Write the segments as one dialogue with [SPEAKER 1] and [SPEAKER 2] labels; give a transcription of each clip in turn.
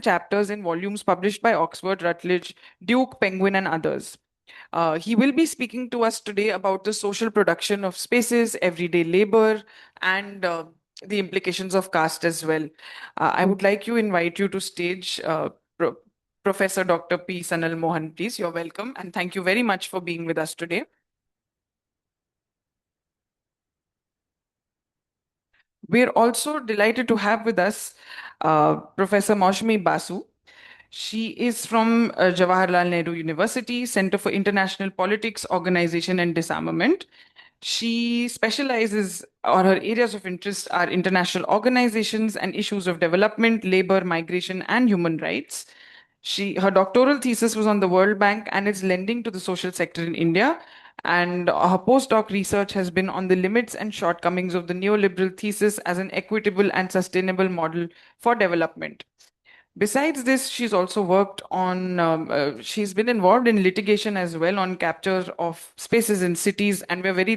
[SPEAKER 1] chapters in volumes published by Oxford, Rutledge, Duke, Penguin, and others. He will be speaking to us today about the social production of spaces, everyday labor, and the implications of caste as well. I would like to invite you to stage Pro- Professor Dr. P. Sanal Mohan, please. You're welcome, and thank you very much for being with us today. We're also delighted to have with us Professor Maushami Basu. She is from Jawaharlal Nehru University, Center for International Politics, Organization and Disarmament. She specializes, or her areas of interest are international organizations and issues of development, labor, migration, and human rights. Her doctoral thesis was on the World Bank and its lending to the social sector in India. And her postdoc research has been on the limits and shortcomings of the neoliberal thesis as an equitable and sustainable model for development. Besides this, she's also worked on, she's been involved in litigation as well on capture of spaces in cities. And we're very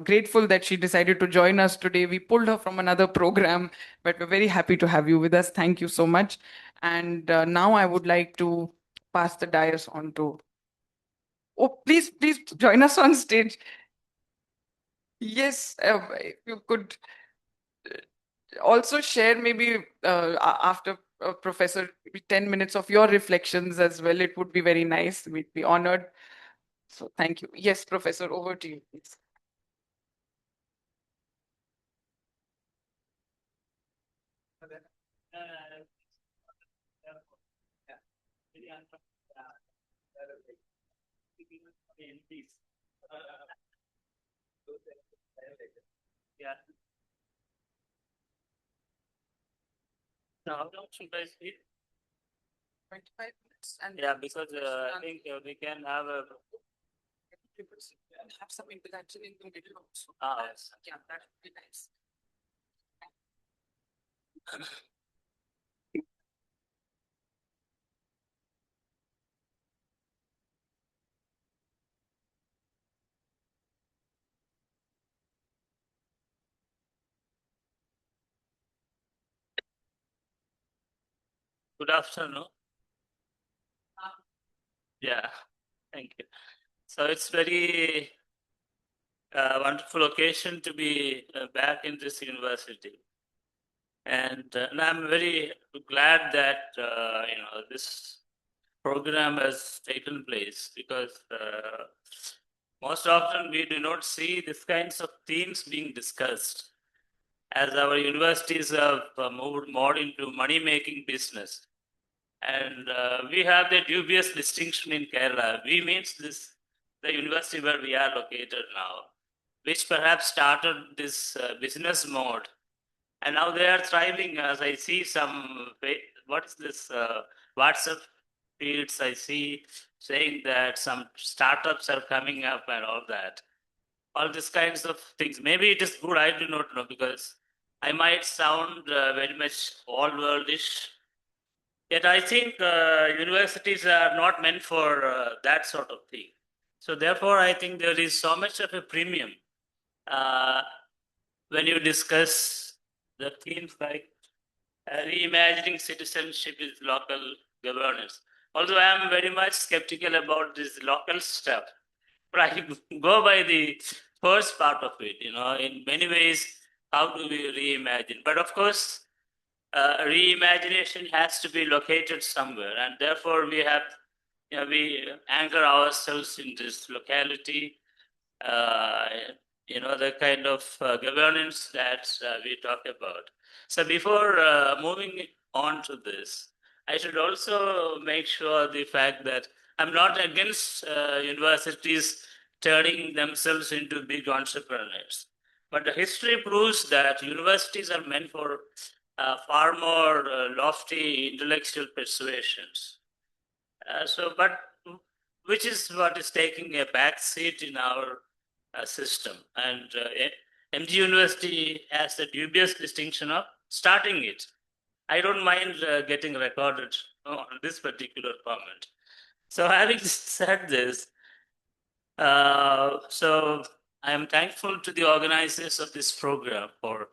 [SPEAKER 1] grateful that she decided to join us today. We pulled her from another program, but we're very happy to have you with us. Thank you so much. And now I would like to pass the dais on to, oh, please join us on stage. Yes, if you could also share maybe after Professor, maybe 10 minutes of your reflections as well. It would be very nice. We'd be honored. So thank you. Yes, Professor, over to you, please.
[SPEAKER 2] Yeah. So how long should I speak?
[SPEAKER 1] 25 minutes. And
[SPEAKER 2] Yeah, because I think we can have a.
[SPEAKER 1] have some interaction in the middle also.
[SPEAKER 2] Yes.
[SPEAKER 1] Yeah, that would be nice.
[SPEAKER 2] Good afternoon. Yeah, thank you. So it's very wonderful occasion to be back in this university, and I'm very glad that this program has taken place because most often we do not see these kinds of themes being discussed as our universities have moved more into money-making business. And we have the dubious distinction in Kerala. We means this, the university where we are located now, which perhaps started this business mode. And now they are thriving as I see some, what is this, WhatsApp feeds I see saying that some startups are coming up and all that. All these kinds of things. Maybe it is good, I do not know, because I might sound very much all worldish. Yet I think universities are not meant for that sort of thing. So therefore, I think there is so much of a premium uh, when you discuss the themes like reimagining citizenship with local governance. Although I am very much skeptical about this local stuff, but I go by the first part of it. In many ways, how do we reimagine? But of course, reimagination has to be located somewhere, and therefore we anchor ourselves in this locality. Uh, the kind of governance that we talk about. So before moving on to this, I should also make sure the fact that I'm not against universities turning themselves into big entrepreneurs. But the history proves that universities are meant for far more lofty intellectual persuasions. But which is what is taking a back seat in our system. And MG University has the dubious distinction of starting it. I don't mind getting recorded on this particular comment. So having said this, so I am thankful to the organizers of this program for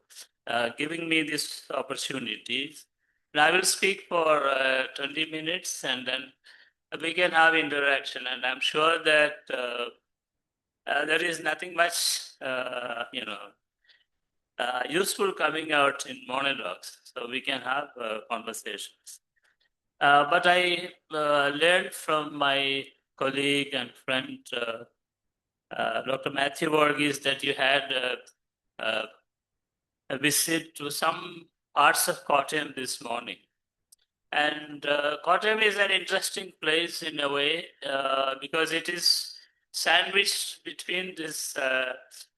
[SPEAKER 2] giving me this opportunity. And I will speak for 20 minutes and then we can have interaction. And I'm sure that there is nothing much, useful coming out in monologues. So we can have conversations. But I learned from my colleague and friend, Dr. Matthew Varghese, that you had a visit to some parts of Kottayam this morning. And Kottayam is an interesting place in a way because it is sandwiched between this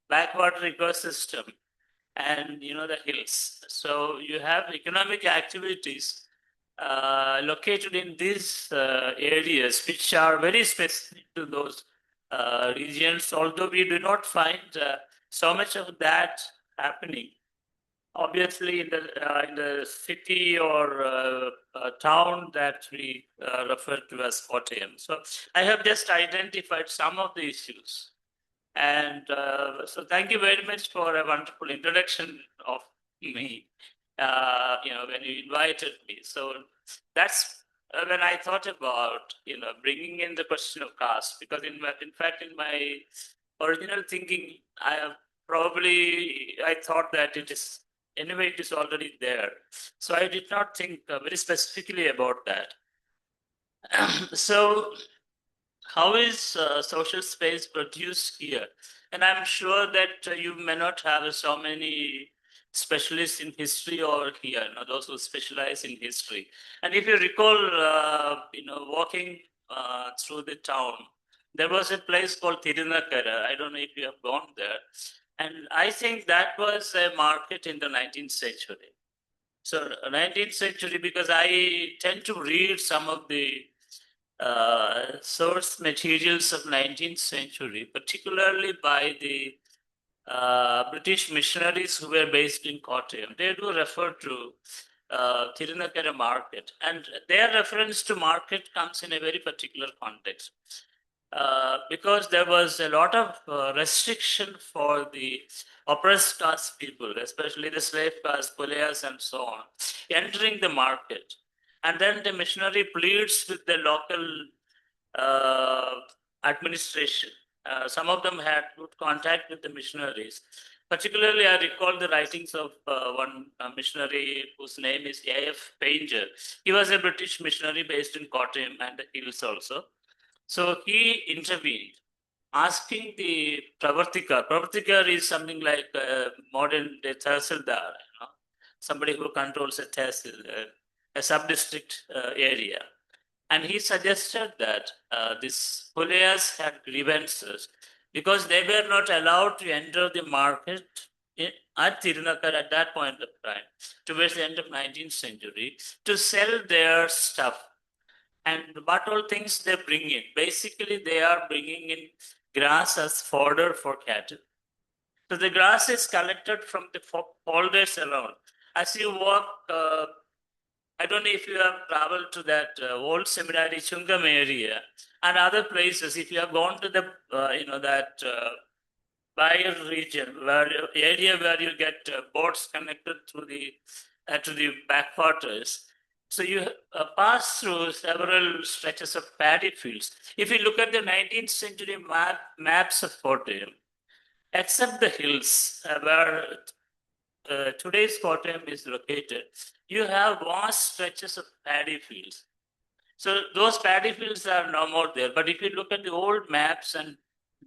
[SPEAKER 2] backwater ecosystem and the hills. So you have economic activities located in these areas, which are very specific to those regions. Although we do not find so much of that happening, obviously in the city or town that we refer to as Kottayam. So I have just identified some of the issues. And so thank you very much for a wonderful introduction of me, when you invited me. So that's when I thought about, bringing in the question of caste, because in fact, in my original thinking, I thought that anyway, it is already there. So I did not think very specifically about that. So how is social space produced here? And I'm sure that you may not have so many specialists in history over here, those who specialize in history. And if you recall, walking through the town, there was a place called Tirunakara. I don't know if you have gone there. And I think that was a market in the 19th century. So 19th century, because I tend to read some of the source materials of 19th century, particularly by the British missionaries who were based in Kottayam. They do refer to Tirunakara market, and their reference to market comes in a very particular context. Because there was a lot of restriction for the oppressed caste people, especially the slave caste, Pulayas and so on, entering the market. And then the missionary pleads with the local administration. Some of them had good contact with the missionaries. Particularly, I recall the writings of one missionary whose name is A.F. Painter. He was a British missionary based in Kottayam and the hills also. So he intervened, asking the Pravartika. Pravartika is something like modern day Tahsildar, somebody who controls a tehsil, a sub-district area. And he suggested that these Pulayas had grievances because they were not allowed to enter the market at Tirunakar at that point of time, towards the end of 19th century, to sell their stuff. And what all things they bring in? Basically, they are bringing in grass as fodder for cattle. So the grass is collected from the folders around. As you walk, I don't know if you have traveled to that old seminary Chungam area and other places. If you have gone to the, that Bayer region, area where you get boats connected through to the backwaters. So you pass through several stretches of paddy fields. If you look at the 19th century maps of Kottayam, except the hills where today's Kottayam is located, you have vast stretches of paddy fields. So those paddy fields are no more there. But if you look at the old maps and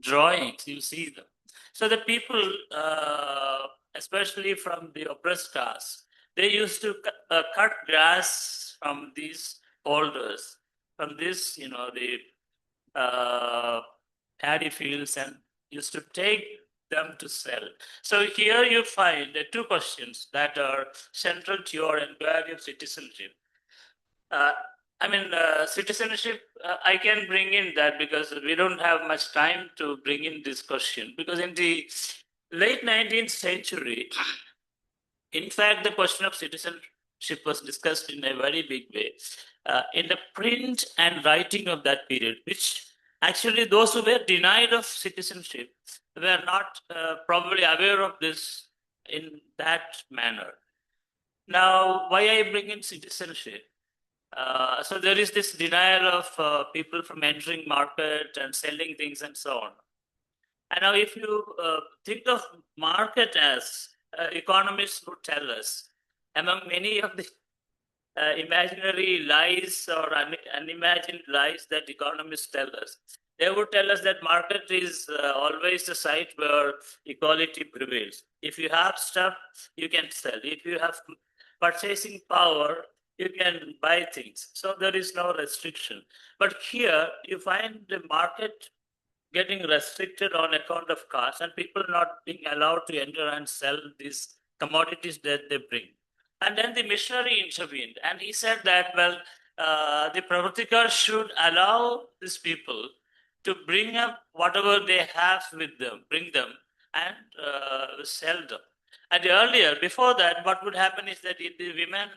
[SPEAKER 2] drawings, you see them. So the people, especially from the oppressed caste, they used to cut grass from these folders, from this, the paddy fields, and used to take them to sell. So here you find the two questions that are central to your inquiry of citizenship. Citizenship, I can bring in that because we don't have much time to bring in this question. Because in the late 19th century, in fact, the question of citizenship was discussed in a very big way. In the print and writing of that period, which actually those who were denied of citizenship were not probably aware of this in that manner. Now, why I bring in citizenship? So there is this denial of people from entering market and selling things and so on. And now, if you think of market as economists would tell us, among many of the imaginary lies or unimagined lies that economists tell us, they would tell us that market is always a site where equality prevails. If you have stuff, you can sell. If you have purchasing power, you can buy things. So there is no restriction. But here you find the market getting restricted on account of cost and people not being allowed to enter and sell these commodities that they bring. And then the missionary intervened and he said that, well, the Pravartikar should allow these people to bring up whatever they have with them, bring them and sell them. And earlier, before that, what would happen is that if the women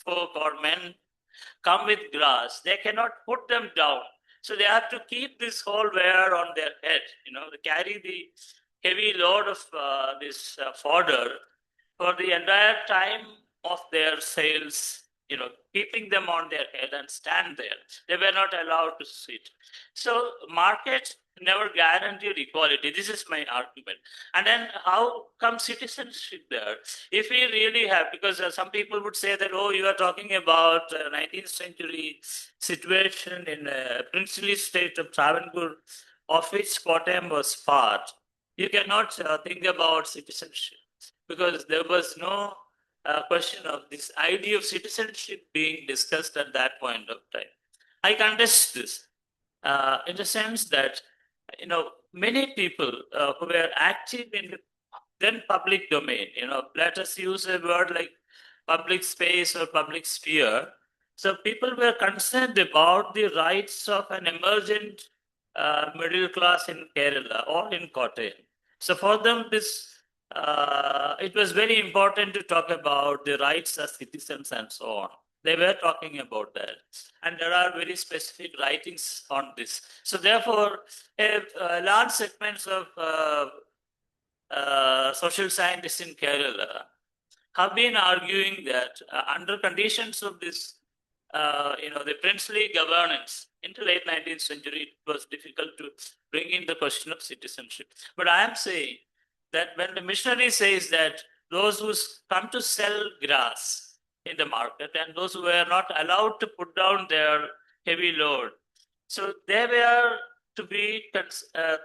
[SPEAKER 2] folk or men come with glass, they cannot put them down. So they have to keep this whole wear on their head, they carry the heavy load of this fodder for the entire time of their sales, keeping them on their head and stand there. They were not allowed to sit. So market never guaranteed equality. This is my argument. And then how come citizenship there? If we really have, because some people would say that, oh, you are talking about 19th century situation in a princely state of Travancore, of which Kottayam was part. You cannot think about citizenship because there was no question of this idea of citizenship being discussed at that point of time. I contest this in the sense that many people who were active in the then public domain, let us use a word like public space or public sphere. So people were concerned about the rights of an emergent middle class in Kerala or in Kottayam. So for them, this it was very important to talk about the rights as citizens and so on. They were talking about that. And there are very specific writings on this. So therefore, large segments of social scientists in Kerala have been arguing that under conditions of this, the princely governance in the late 19th century, it was difficult to bring in the question of citizenship. But I am saying that when the missionary says that those who come to sell grass in the market and those who were not allowed to put down their heavy load, so they were to be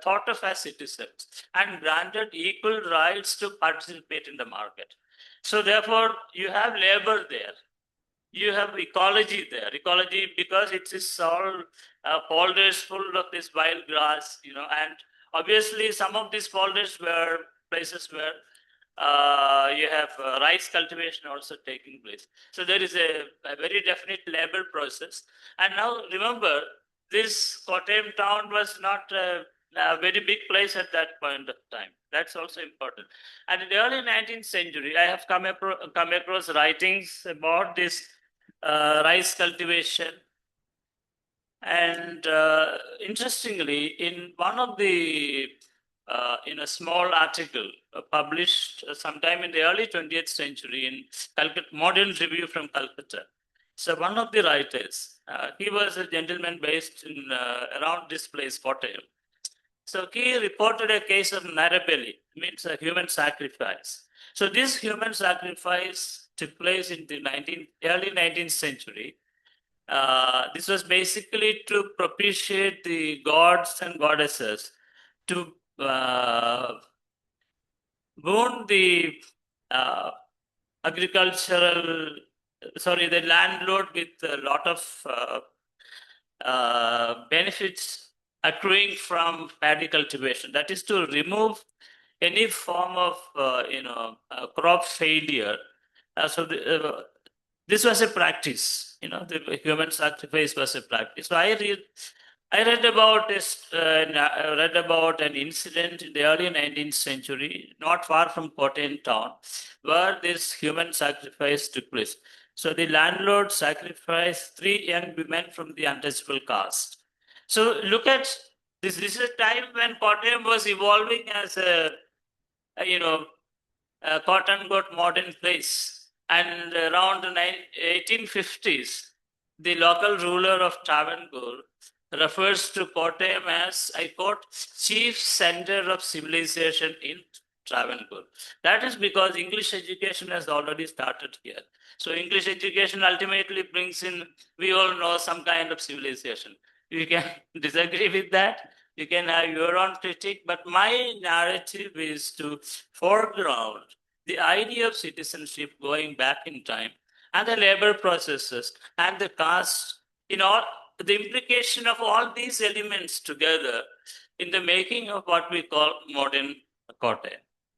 [SPEAKER 2] thought of as citizens and granted equal rights to participate in the market. So therefore, you have labor there. You have ecology there. Ecology because it is all folders full of this wild grass, and obviously some of these folders were places where you have rice cultivation also taking place. So there is a very definite labor process. And now remember, this Kottayam town was not a very big place at that point of time. That's also important. And in the early 19th century, I have come across writings about this rice cultivation. And interestingly, in one of the in a small article published sometime in the early 20th century in Calcutta, Modern Review from Calcutta. So one of the writers, he was a gentleman based in around this place, Kottayam. So he reported a case of Narabeli, means a human sacrifice. So this human sacrifice took place in the early 19th century. This was basically to propitiate the gods and goddesses to boon the the landlord with a lot of benefits accruing from paddy cultivation. That is to remove any form of crop failure. This was a practice. The human sacrifice was a practice. So I read about this. Read about an incident in the early 19th century, not far from Kottayam town, where this human sacrifice took place. So the landlord sacrificed 3 young women from the untouchable caste. So look at this. This is a time when Kottayam was evolving as a quote unquote modern place. And around the 1850s, the local ruler of Travancore refers to Kottayam as, I quote, chief center of civilization in Travancore. That is because English education has already started here. So English education ultimately brings in, we all know, some kind of civilization. You can disagree with that. You can have your own critique, but my narrative is to foreground the idea of citizenship going back in time and the labor processes and the caste, all the implication of all these elements together in the making of what we call modern Kotte.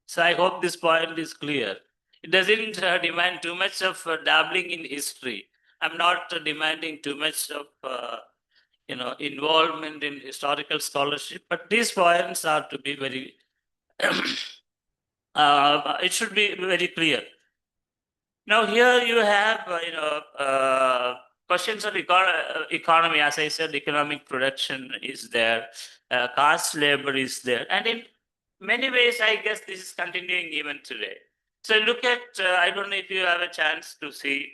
[SPEAKER 2] So I hope this point is clear. It doesn't demand too much of dabbling in history. I'm not demanding too much of involvement in historical scholarship, but these points are to be very it should be very clear. Now here you have questions of economy. As I said, economic production is there, caste labor is there, and in many ways, I guess this is continuing even today. So look at I don't know if you have a chance to see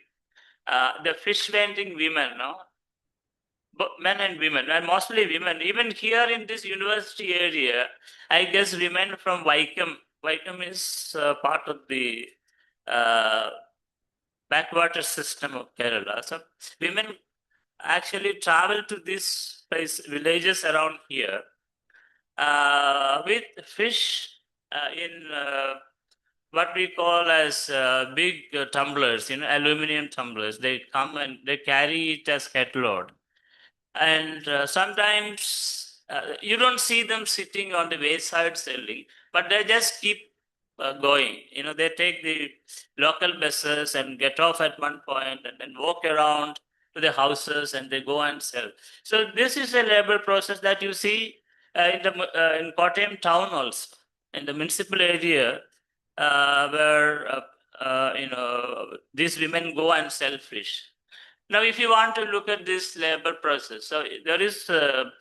[SPEAKER 2] the fish vending women, no, men and women, and mostly women. Even here in this university area, I guess women from Vaikam. Vaikam is part of the uh, backwater system of Kerala. So women actually travel to these villages around here with fish in what we call as big tumblers, aluminum tumblers. They come and they carry it as headload. And sometimes you don't see them sitting on the wayside selling, but they just keep going. They take the local buses and get off at one point and then walk around to the houses and they go and sell. So this is a labor process that you see in Kottayam town also, in the municipal area where these women go and sell fish. Now, if you want to look at this labor process, so there is the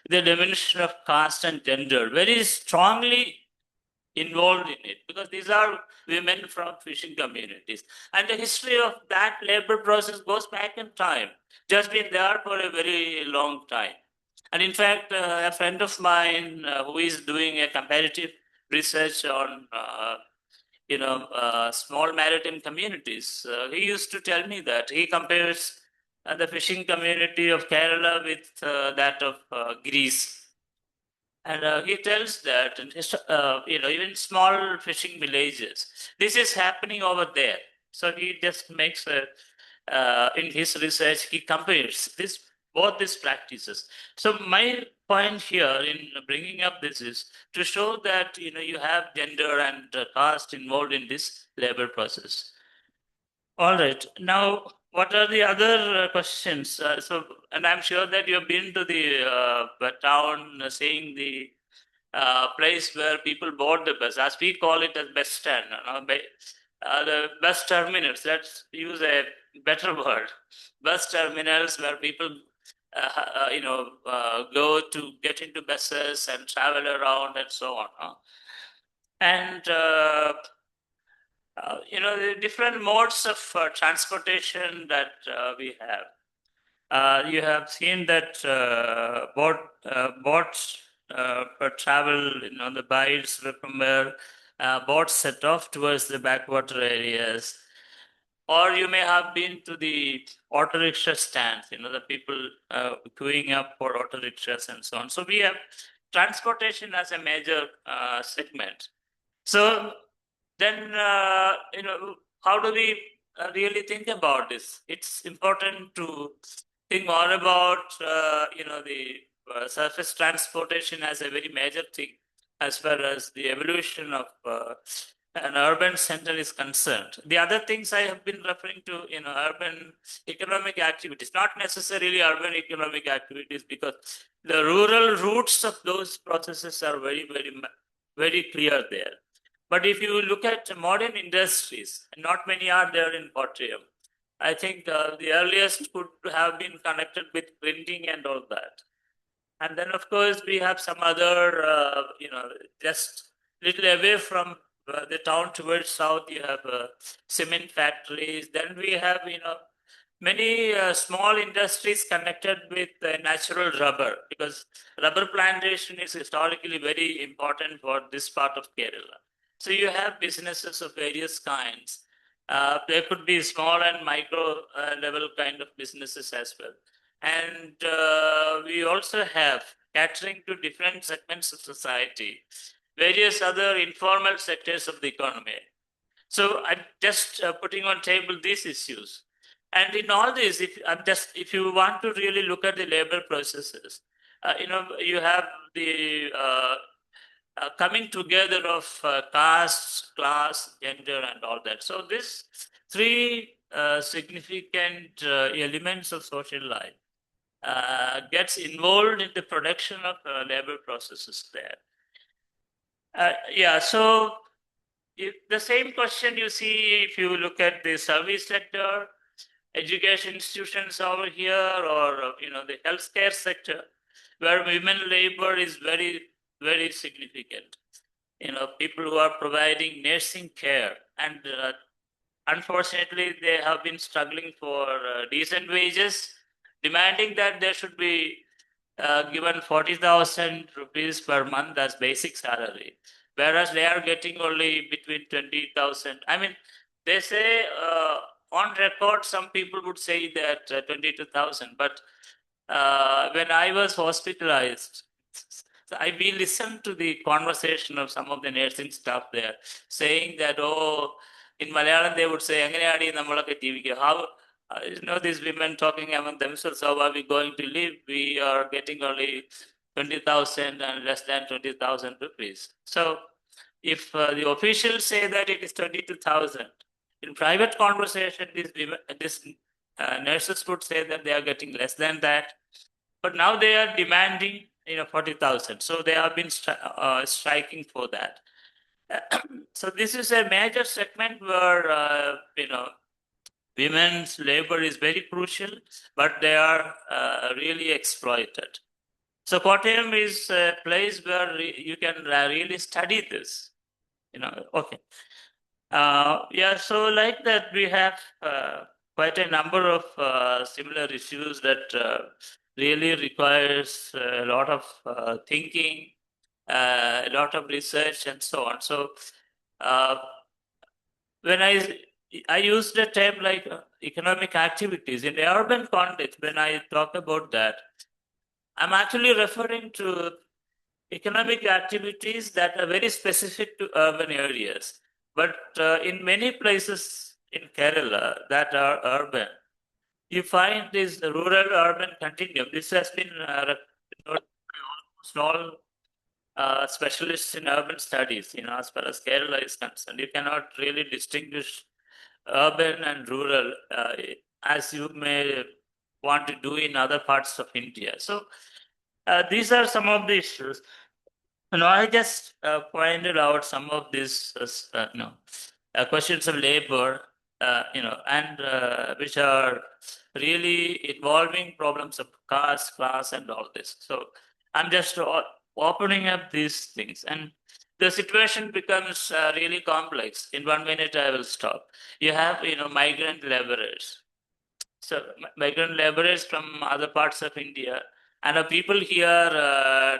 [SPEAKER 2] dimension of caste and gender very strongly involved in it, because these are women from fishing communities. And the history of that labor process goes back in time, just been there for a very long time. And in fact, a friend of mine who is doing a comparative research on small maritime communities. He used to tell me that he compares the fishing community of Kerala with that of Greece. And he tells that, even small fishing villages, this is happening over there. So he just makes in his research, he compares both these practices. So my point here in bringing up this is to show that you have gender and caste involved in this labor process. All right. Now, what are the other questions? And I'm sure that you've been to the town, seeing the place where people board the bus, as we call it as bus stand, the bus terminals. Let's use a better word. Bus terminals where people, go to get into buses and travel around and so on. And the different modes of transportation that we have. You have seen that boats for travel, the bides from where boats set off towards the backwater areas. Or you may have been to the auto rickshaw stands, the people queuing up for auto rickshaws and so on. So we have transportation as a major segment. So then, how do we really think about this? It's important to think more about, the surface transportation as a very major thing as far as the evolution of an urban center is concerned. The other things I have been referring to, urban economic activities, not necessarily urban economic activities, because the rural roots of those processes are very, very, very clear there. But if you look at modern industries, not many are there in Kottayam. I think the earliest could have been connected with printing and all that. And then, of course, we have some other, just little away from the town towards south, you have cement factories. Then we have, many small industries connected with natural rubber, because rubber plantation is historically very important for this part of Kerala. So you have businesses of various kinds. There could be small and micro level kind of businesses as well. And we also have catering to different segments of society, various other informal sectors of the economy. So I'm just putting on table these issues. And in all this, if you want to really look at the labor processes, you have the coming together of caste, class, gender, and all that. So these three significant elements of social life gets involved in the production of labor processes there. Yeah, so the same question you see if you look at the service sector, education institutions over here, or the healthcare sector, where women labor is very, very significant. People who are providing nursing care, and unfortunately, they have been struggling for decent wages, demanding that there should be given 40,000 rupees per month as basic salary, whereas they are getting only between 20,000. I mean, they say on record, some people would say that 22,000, but when I was hospitalized, we listened to the conversation of some of the nursing staff there, saying that, oh, in Malayalam they would say, "Anganeyadi nammalokke jeevikka." How these women talking among themselves, how are we going to live? We are getting only 20,000 and less than 20,000 rupees. So, if the officials say that it is 22,000, in private conversation, these nurses would say that they are getting less than that. But now they are demanding 40,000. So they have been striking for that. So this is a major segment where women's labor is very crucial, but they are really exploited. So Kottayam is a place where you can really study this. Okay. Yeah, so like that, we have quite a number of similar issues that really requires a lot of thinking, a lot of research, and so on. So uh, when I use the term like economic activities in the urban context, when I talk about that, I'm actually referring to economic activities that are very specific to urban areas. But in many places in Kerala that are urban, you find this rural-urban continuum. This has been almost all specialists in urban studies, as far as Kerala is concerned. You cannot really distinguish urban and rural as you may want to do in other parts of India. So these are some of the issues. I just pointed out some of these, questions of labor, and which are really involving problems of caste, class, and all this. So I'm just opening up these things, and the situation becomes really complex. In 1 minute, I will stop. You have, migrant laborers. So migrant laborers from other parts of India. And people here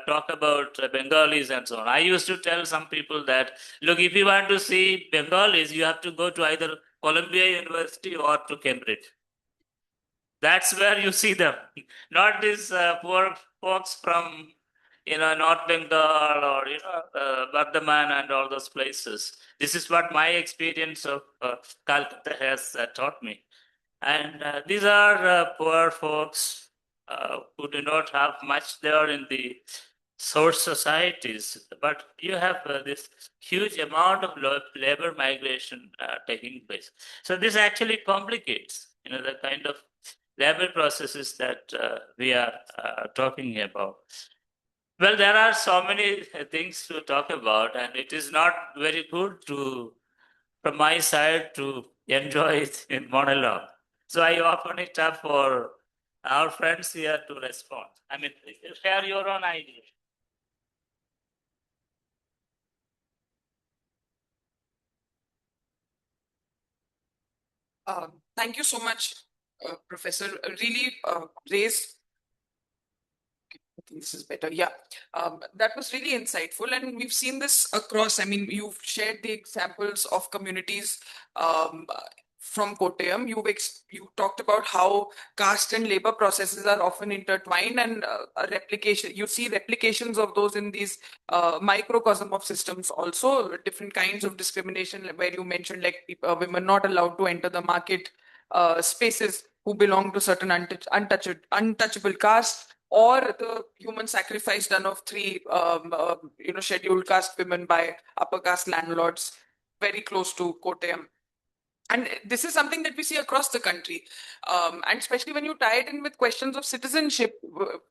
[SPEAKER 2] talk about Bengalis and so on. I used to tell some people that, look, if you want to see Bengalis, you have to go to either Columbia University or to Cambridge. That's where you see them, not these poor folks from North Bengal or Bardhaman and all those places. This is what my experience of Calcutta has taught me. And these are poor folks who do not have much there in the source societies, but you have this huge amount of labor migration taking place. So this actually complicates, the kind of labor processes that we are talking about. Well, there are so many things to talk about, and it is not very good from my side to enjoy it in monologue. So I open it up for our friends here to respond. I mean, share your own ideas.
[SPEAKER 1] Thank you so much, Professor. Really raised. I think this is better. Yeah, that was really insightful, and we've seen this across. I mean, you've shared the examples of communities um, uh, from Kottayam. You talked about how caste and labor processes are often intertwined, and a replication. You see replications of those in these microcosm of systems. Also, different kinds of discrimination, where you mentioned like women not allowed to enter the market spaces who belong to certain untouchable castes, or the human sacrifice done of three scheduled caste women by upper caste landlords very close to Kottayam. And this is something that we see across the country. And especially when you tie it in with questions of citizenship,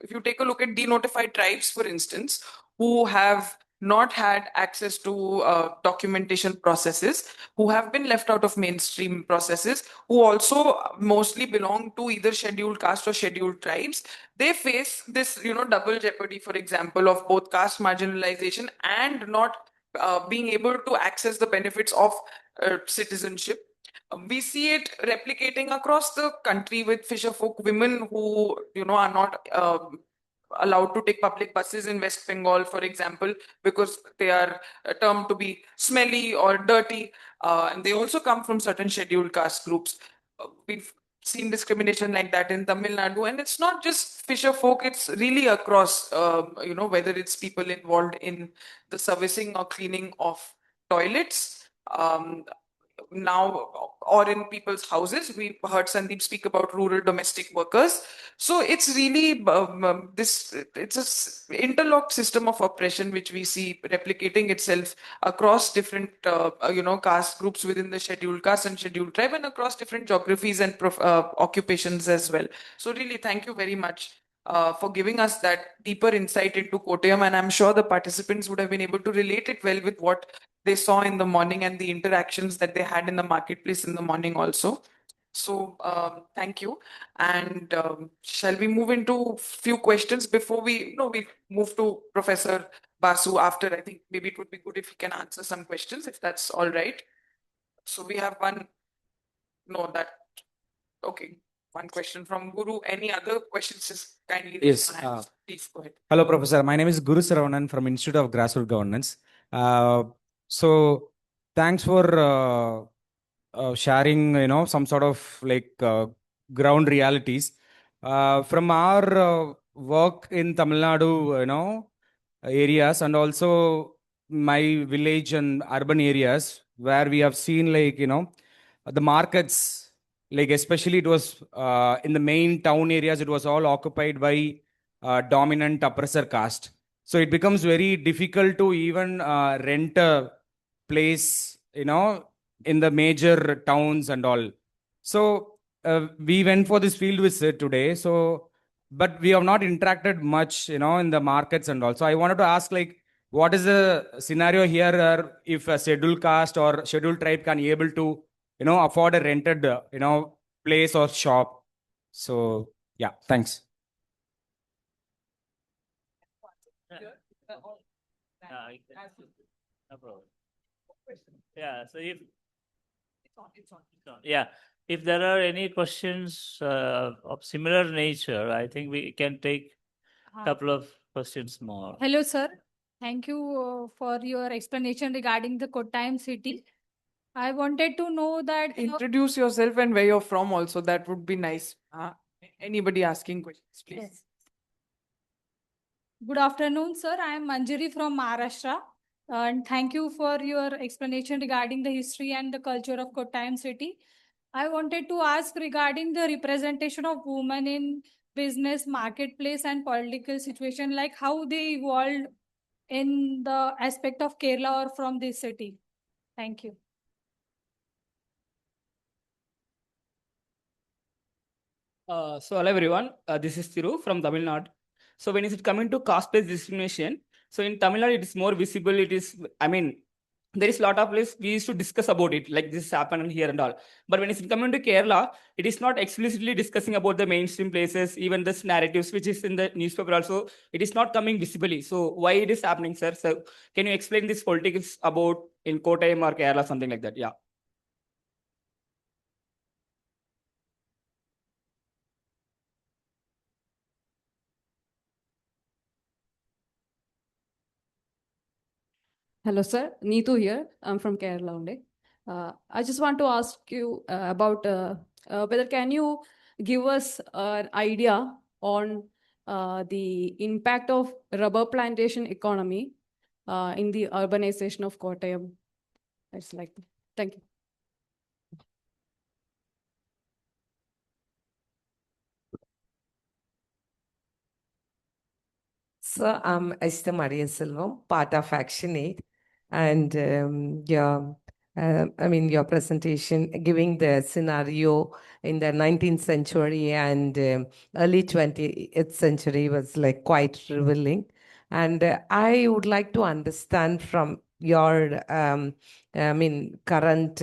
[SPEAKER 1] if you take a look at denotified tribes, for instance, who have not had access to documentation processes, who have been left out of mainstream processes, who also mostly belong to either scheduled caste or scheduled tribes, they face this, double jeopardy, for example, of both caste marginalization and not being able to access the benefits of citizenship. We see it replicating across the country with fisherfolk women who, are not allowed to take public buses in West Bengal, for example, because they are termed to be smelly or dirty, and they also come from certain scheduled caste groups. We've seen discrimination like that in Tamil Nadu, and it's not just fisherfolk; it's really across. Whether it's people involved in the servicing or cleaning of toilets. Now, or in people's houses. We heard Sandeep speak about rural domestic workers. So it's really it's a interlocked system of oppression which we see replicating itself across different caste groups within the scheduled caste and scheduled tribe, and across different geographies and occupations as well. So really, thank you very much for giving us that deeper insight into Kottayam, and I'm sure the participants would have been able to relate it well with what they saw in the morning and the interactions that they had in the marketplace in the morning also. So thank you. And shall we move into few questions before we move to Professor Basu after? I think maybe it would be good if he can answer some questions, if that's all right. So we have one. No, that okay. One question from Guru. Any other questions? Just kindly raise
[SPEAKER 3] Yes.
[SPEAKER 1] your hand. Please go ahead.
[SPEAKER 3] Hello, Professor. My name is Guru Saravanan from Institute of Grassroots Governance. So thanks for sharing, some sort of like ground realities. From our work in Tamil Nadu, areas, and also my village and urban areas where we have seen like, the markets, like especially it was in the main town areas, it was all occupied by dominant oppressor caste. So it becomes very difficult to even rent a place, in the major towns and all. So we went for this field visit today. So, but we have not interacted much, in the markets and all. So I wanted to ask, like, what is the scenario here if a scheduled caste or scheduled tribe can be able to, afford a rented, place or shop? So yeah, thanks.
[SPEAKER 2] No problem. Yeah, so if there are any questions of similar nature, I think we can take a couple of questions more.
[SPEAKER 4] Hello, sir. Thank you for your explanation regarding the Kottayam city. I wanted to know that
[SPEAKER 1] Introduce yourself and where you're from also. That would be nice. Anybody asking questions, please?
[SPEAKER 4] Yes. Good afternoon, sir. I am Manjari from Maharashtra. And thank you for your explanation regarding the history and the culture of Kottayam city. I wanted to ask regarding the representation of women in business, marketplace, and political situation, like how they evolved in the aspect of Kerala or from this city. Thank you.
[SPEAKER 5] So hello everyone, this is Thiru from Tamil Nadu. So when is it coming to caste-based discrimination, so in Tamil Nadu it is more visible. It is, I mean, there is a lot of place we used to discuss about it, like this happened here and all. But when it's coming to Kerala, it is not explicitly discussing about the mainstream places, even this narratives which is in the newspaper also. It is not coming visibly. So why it is happening, sir? So can you explain this politics about in Kottayam or Kerala, something like that? Yeah.
[SPEAKER 6] Hello, sir. Neetu here. I'm from Kerala only. I just want to ask you about whether can you give us an idea on the impact of rubber plantation economy in the urbanization of Kottayam? It's like, thank you.
[SPEAKER 7] So I'm Esther Maria Silvam, part of Action Aid, and your presentation giving the scenario in the 19th century and early 20th century was like quite revealing. And I would like to understand from your, current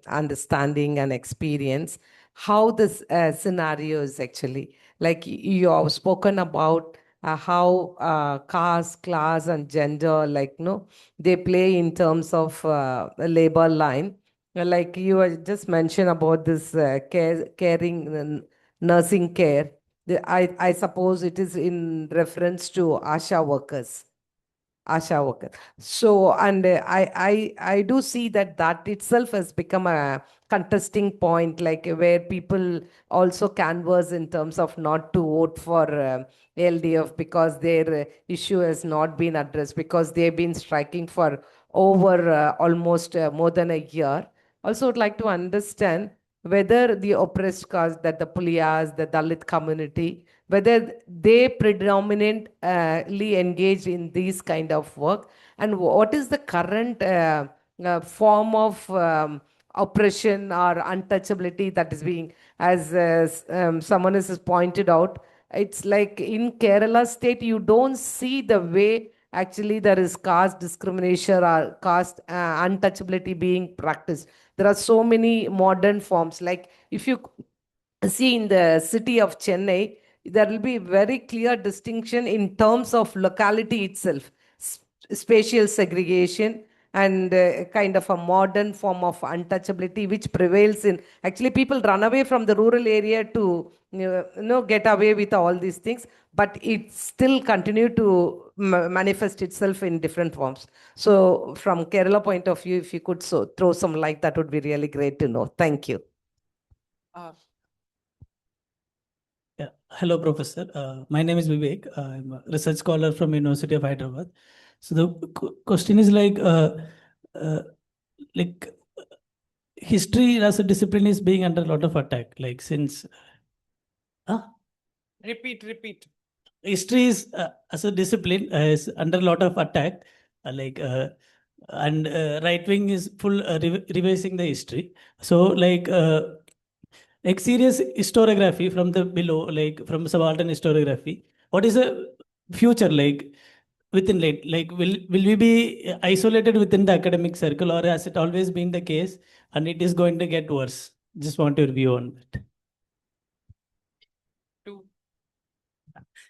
[SPEAKER 7] understanding and experience, how this scenario is actually, like you have spoken about how caste, class, and gender, like, they play in terms of labor line. Like you just mentioned about this caring, nursing care. I suppose it is in reference to ASHA worker. So, and I do see that itself has become a contesting point, like where people also canvass in terms of not to vote for LDF because their issue has not been addressed, because they've been striking for over almost more than a year. Also, would like to understand whether the oppressed caste, that the Puliyas, the Dalit community, whether they predominantly engage in these kind of work, and what is the current form of oppression or untouchability that is being, as someone has pointed out, it's like in Kerala state you don't see the way actually there is caste discrimination or caste untouchability being practiced. There are so many modern forms, like if you see in the city of Chennai, there will be very clear distinction in terms of locality itself, spatial segregation, and kind of a modern form of untouchability which prevails in, actually people run away from the rural area to get away with all these things, but it still continue to manifest itself in different forms. So from Kerala point of view, if you could throw some light, that would be really great to know. Thank you.
[SPEAKER 8] Yeah. Hello, Professor. My name is Vivek. I'm a research scholar from University of Hyderabad. So the question is like history as a discipline is being under a lot of attack. Like since,
[SPEAKER 3] Repeat.
[SPEAKER 8] history is as a discipline is under a lot of attack. And right wing is full revising the history. So like serious historiography from the below, like from subaltern historiography, what is the future like within like will we be isolated within the academic circle, or has it always been the case and it is going to get worse? Just want your view on that.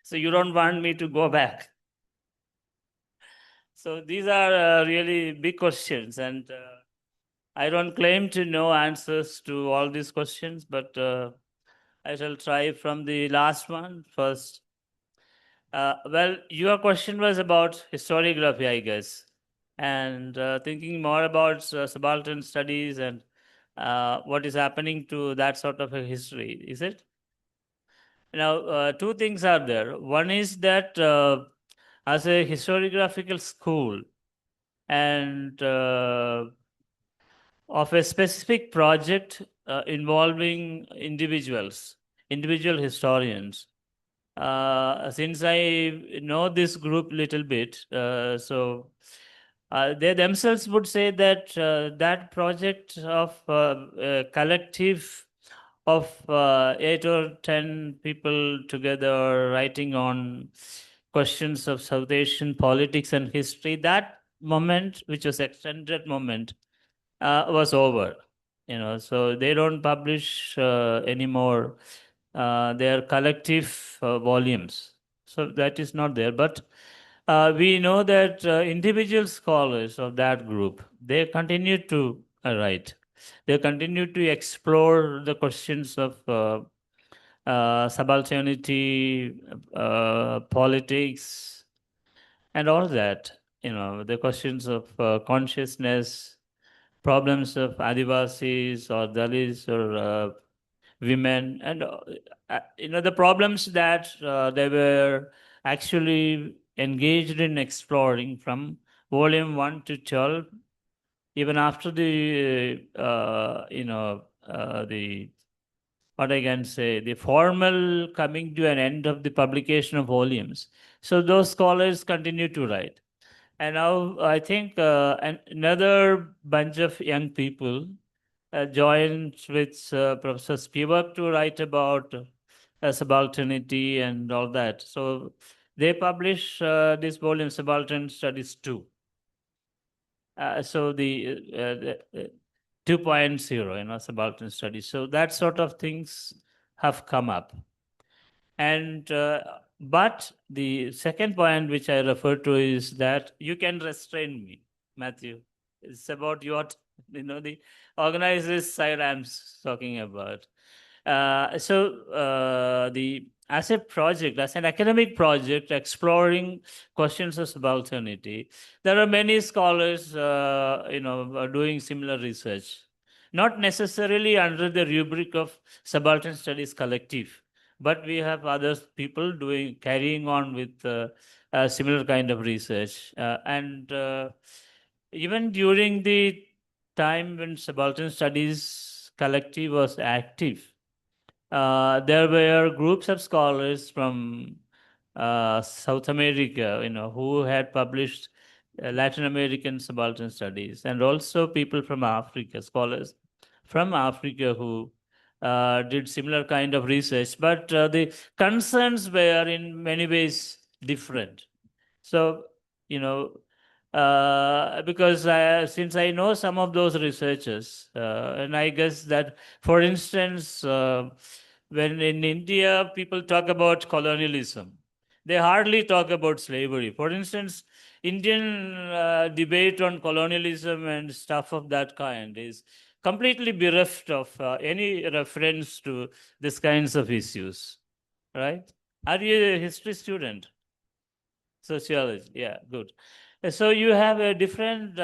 [SPEAKER 2] So you don't want me to go back. So these are really big questions, and I don't claim to know answers to all these questions, but I shall try from the last one first. Well, your question was about historiography, I guess, and thinking more about subaltern studies and what is happening to that sort of a history, is it? Now, two things are there. One is that as a historiographical school and of a specific project involving individual historians. Since I know this group little bit, so they themselves would say that that project of a collective of 8 or 10 people together writing on questions of South Asian politics and history, that moment, which was extended moment, was over. So they don't publish anymore their collective volumes. So that is not there. But we know that individual scholars of that group, they continue to write. They continue to explore the questions of subalternity, politics, and all that. the questions of consciousness, problems of Adivasis or Dalits or women, and the problems that they were actually engaged in exploring from volume 1 to 12, even after the the what I can say, the formal coming to an end of the publication of volumes. So those scholars continue to write. And now I think another bunch of young people joined with Professor Spivak to write about subalternity and all that. So they publish this volume, Subaltern Studies 2. So the 2.0, subaltern studies. So that sort of things have come up. And but the second point which I refer to is that you can restrain me, Matthew. It's about your, the organizers side I'm talking about. As a project, as an academic project exploring questions of subalternity, there are many scholars, doing similar research, not necessarily under the rubric of Subaltern Studies Collective, but we have other people carrying on with a similar kind of research. And even during the time when Subaltern Studies Collective was active, there were groups of scholars from South America, who had published Latin American subaltern studies, and also people from Africa, scholars from Africa who did similar kind of research. But the concerns were in many ways different. So, because since I know some of those researchers, and I guess that, for instance, when in India people talk about colonialism, they hardly talk about slavery. For instance, Indian debate on colonialism and stuff of that kind is completely bereft of any reference to these kinds of issues, right? Are you a history student? Sociology, yeah, good. So you have a different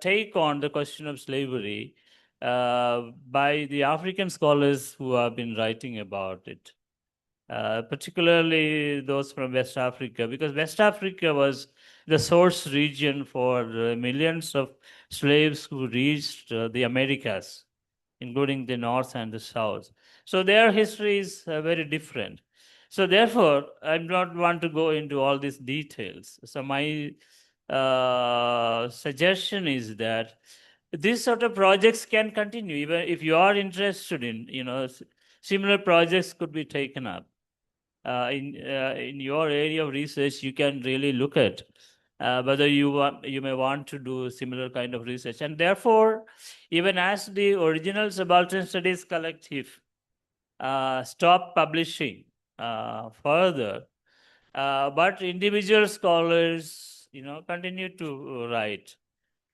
[SPEAKER 2] take on the question of slavery by the African scholars who have been writing about it, particularly those from West Africa, because West Africa was the source region for millions of slaves who reached the Americas, including the North and the South. So their history is very different. So therefore, I do not want to go into all these details. So my suggestion is that these sort of projects can continue, even if you are interested in, similar projects could be taken up. In your area of research, you can really look at whether you may want to do similar kind of research. And therefore, even as the original Subaltern Studies Collective stop publishing further, but individual scholars, continue to write.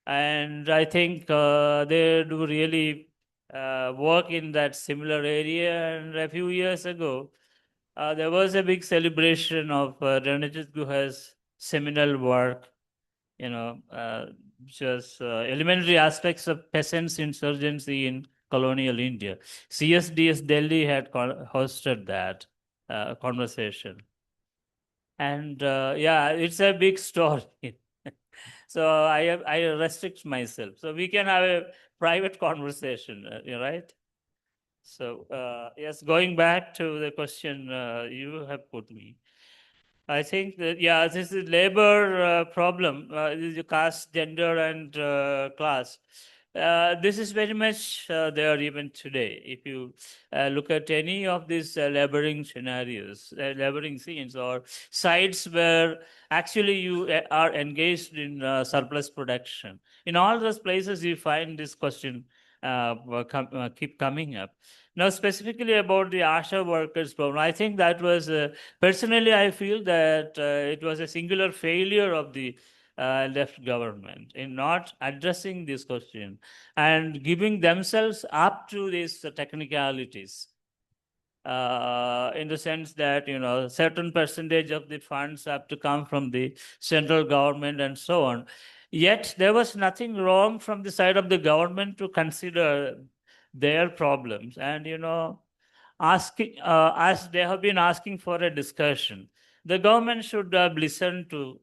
[SPEAKER 2] And I think they do really work in that similar area. And a few years ago, there was a big celebration of Ranajit Guha's seminal work, which was elementary aspects of peasants' insurgency in colonial India. CSDS Delhi had hosted that conversation. And it's a big story. So I restrict myself. So we can have a private conversation, right? So yes, going back to the question you have put me, I think that, this is labor problem. This is caste, gender, and class. This is very much there even today. If you look at any of these laboring scenarios, laboring scenes, or sites where actually you are engaged in surplus production, in all those places you find this question keep coming up. Now, specifically about the ASHA workers problem, I think that was, personally, I feel that it was a singular failure of the left government in not addressing this question and giving themselves up to these technicalities. in the sense that, certain percentage of the funds have to come from the central government and so on. Yet there was nothing wrong from the side of the government to consider their problems and, asking, as they have been asking for a discussion. The government should have listened to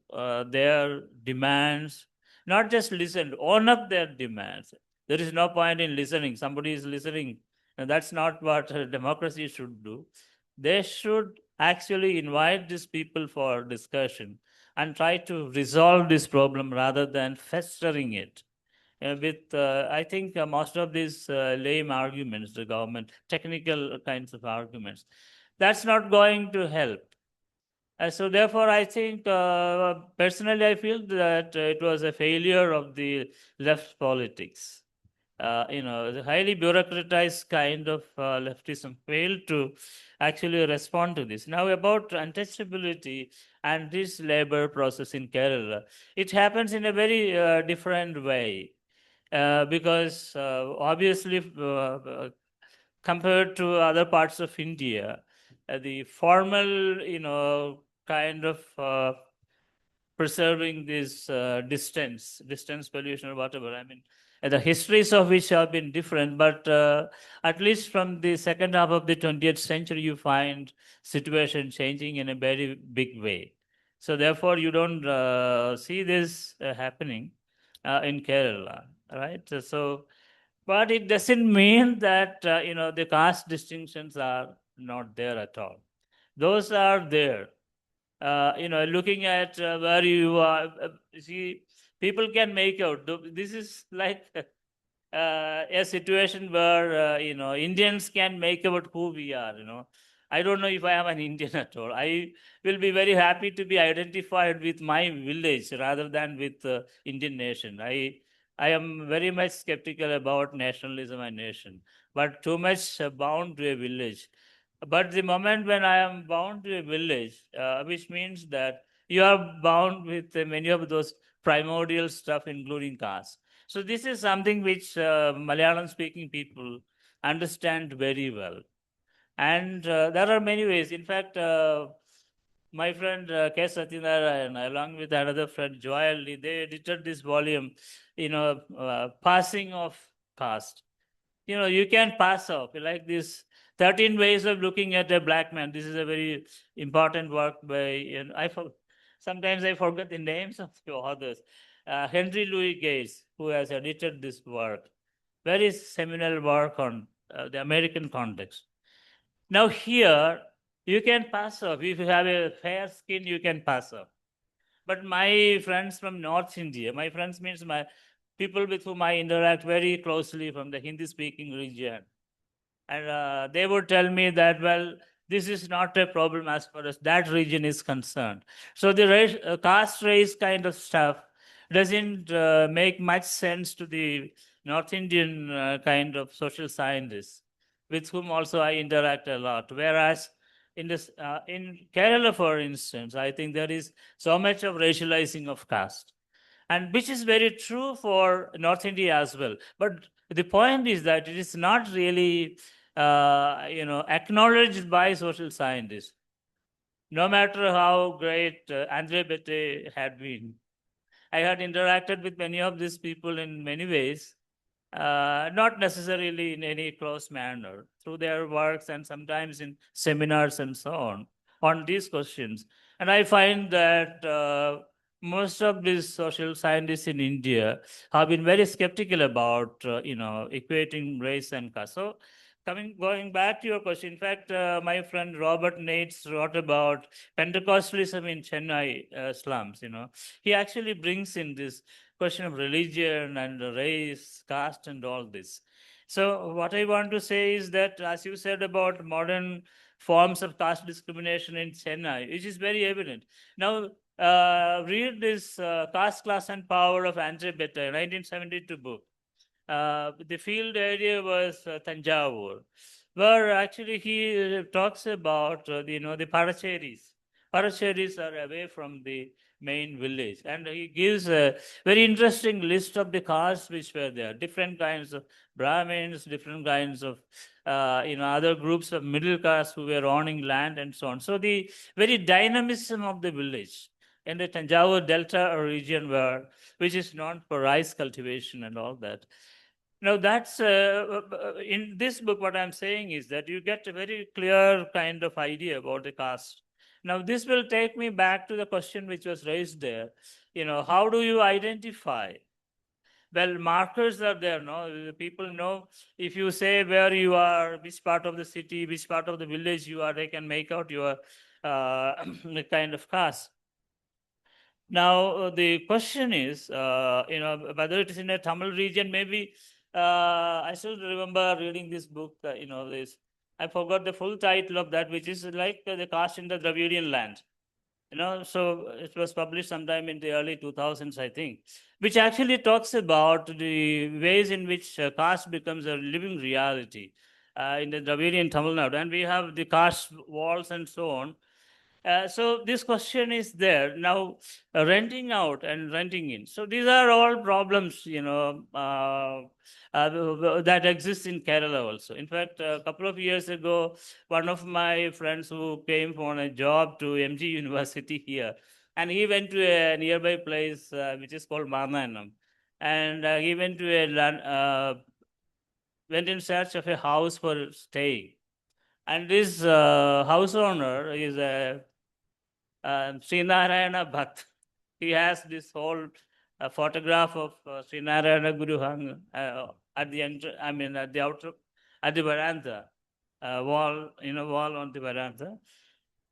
[SPEAKER 2] their demands, not just listen, own up their demands. There is no point in listening. Somebody is listening, and that's not what democracy should do. They should actually invite these people for discussion and try to resolve this problem rather than festering it with, I think, most of these lame arguments, the government, technical kinds of arguments. That's not going to help. So therefore, I think, personally, I feel that it was a failure of the left politics. The highly bureaucratized kind of leftism failed to actually respond to this. Now, about untouchability and this labor process in Kerala, it happens in a very different way. Because obviously, compared to other parts of India, the formal, kind of preserving this distance pollution or whatever. I mean, the histories of which have been different, but at least from the second half of the 20th century, you find situation changing in a very big way. So therefore, you don't see this happening in Kerala, right? So, but it doesn't mean that the caste distinctions are not there at all. Those are there. Looking at where you are, see, people can make out. This is like a situation where Indians can make out who we are. I don't know if I am an Indian at all. I will be very happy to be identified with my village rather than with Indian nation. I am very much skeptical about nationalism and nation, but too much bound to a village. But the moment when I am bound to a village, which means that you are bound with many of those primordial stuff, including caste. So this is something which Malayalam speaking people understand very well. And there are many ways. In fact, my friend K. Satyanarayan, along with another friend Joel, they edited this volume, passing of caste. You can pass off like this 13 ways of looking at a black man. This is a very important work by, sometimes I forget the names of the authors. Henry Louis Gates, who has edited this work, very seminal work on the American context. Now here, you can pass off. If you have a fair skin, you can pass off. But my friends from North India, my friends means my people with whom I interact very closely from the Hindi-speaking region, and they would tell me that, well, this is not a problem as far as that region is concerned. So the caste race kind of stuff doesn't make much sense to the North Indian kind of social scientists, with whom also I interact a lot. Whereas in Kerala, for instance, I think there is so much of racializing of caste, and which is very true for North India as well. But the point is that it is not really acknowledged by social scientists, no matter how great Andre Bette had been. I had interacted with many of these people in many ways, not necessarily in any close manner, through their works and sometimes in seminars and so on these questions. And I find that most of these social scientists in India have been very skeptical about, equating race and caste. So going back to your question, in fact, my friend Robert Nates wrote about Pentecostalism in Chennai slums. He actually brings in this question of religion and race, caste, and all this. So what I want to say is that, as you said about modern forms of caste discrimination in Chennai, which is very evident. Now, read this Caste, Class, and Power of Andre Bette, 1972 book. The field area was Tanjavur, where actually he talks about the Paracheris, Paracheris are away from the main village. And he gives a very interesting list of the castes which were there, different kinds of Brahmins, different kinds of other groups of middle caste who were owning land and so on. So the very dynamism of the village in the Tanjavur Delta region, which is known for rice cultivation and all that. Now that's in this book. What I'm saying is that you get a very clear kind of idea about the caste. Now this will take me back to the question which was raised there. How do you identify? Well, markers are there. No, the people know if you say where you are, which part of the city, which part of the village you are, they can make out your kind of caste. Now, the question is, whether it is in a Tamil region, maybe I still remember reading this book, I forgot the full title of that, which is like the caste in the Dravidian land. So it was published sometime in the early 2000s, I think, which actually talks about the ways in which caste becomes a living reality in the Dravidian Tamil Nadu. And we have the caste walls and so on. So this question is there now, renting out and renting in. So these are all problems, that exist in Kerala also. In fact, a couple of years ago, one of my friends who came for a job to MG University here, and he went to a nearby place which is called Mananam, and he went to went in search of a house for staying. And this house owner is a Srinarayana Bhakt. He has this whole photograph of Srinarayana Guru hung at the at the outer, at the veranda wall, wall on the veranda.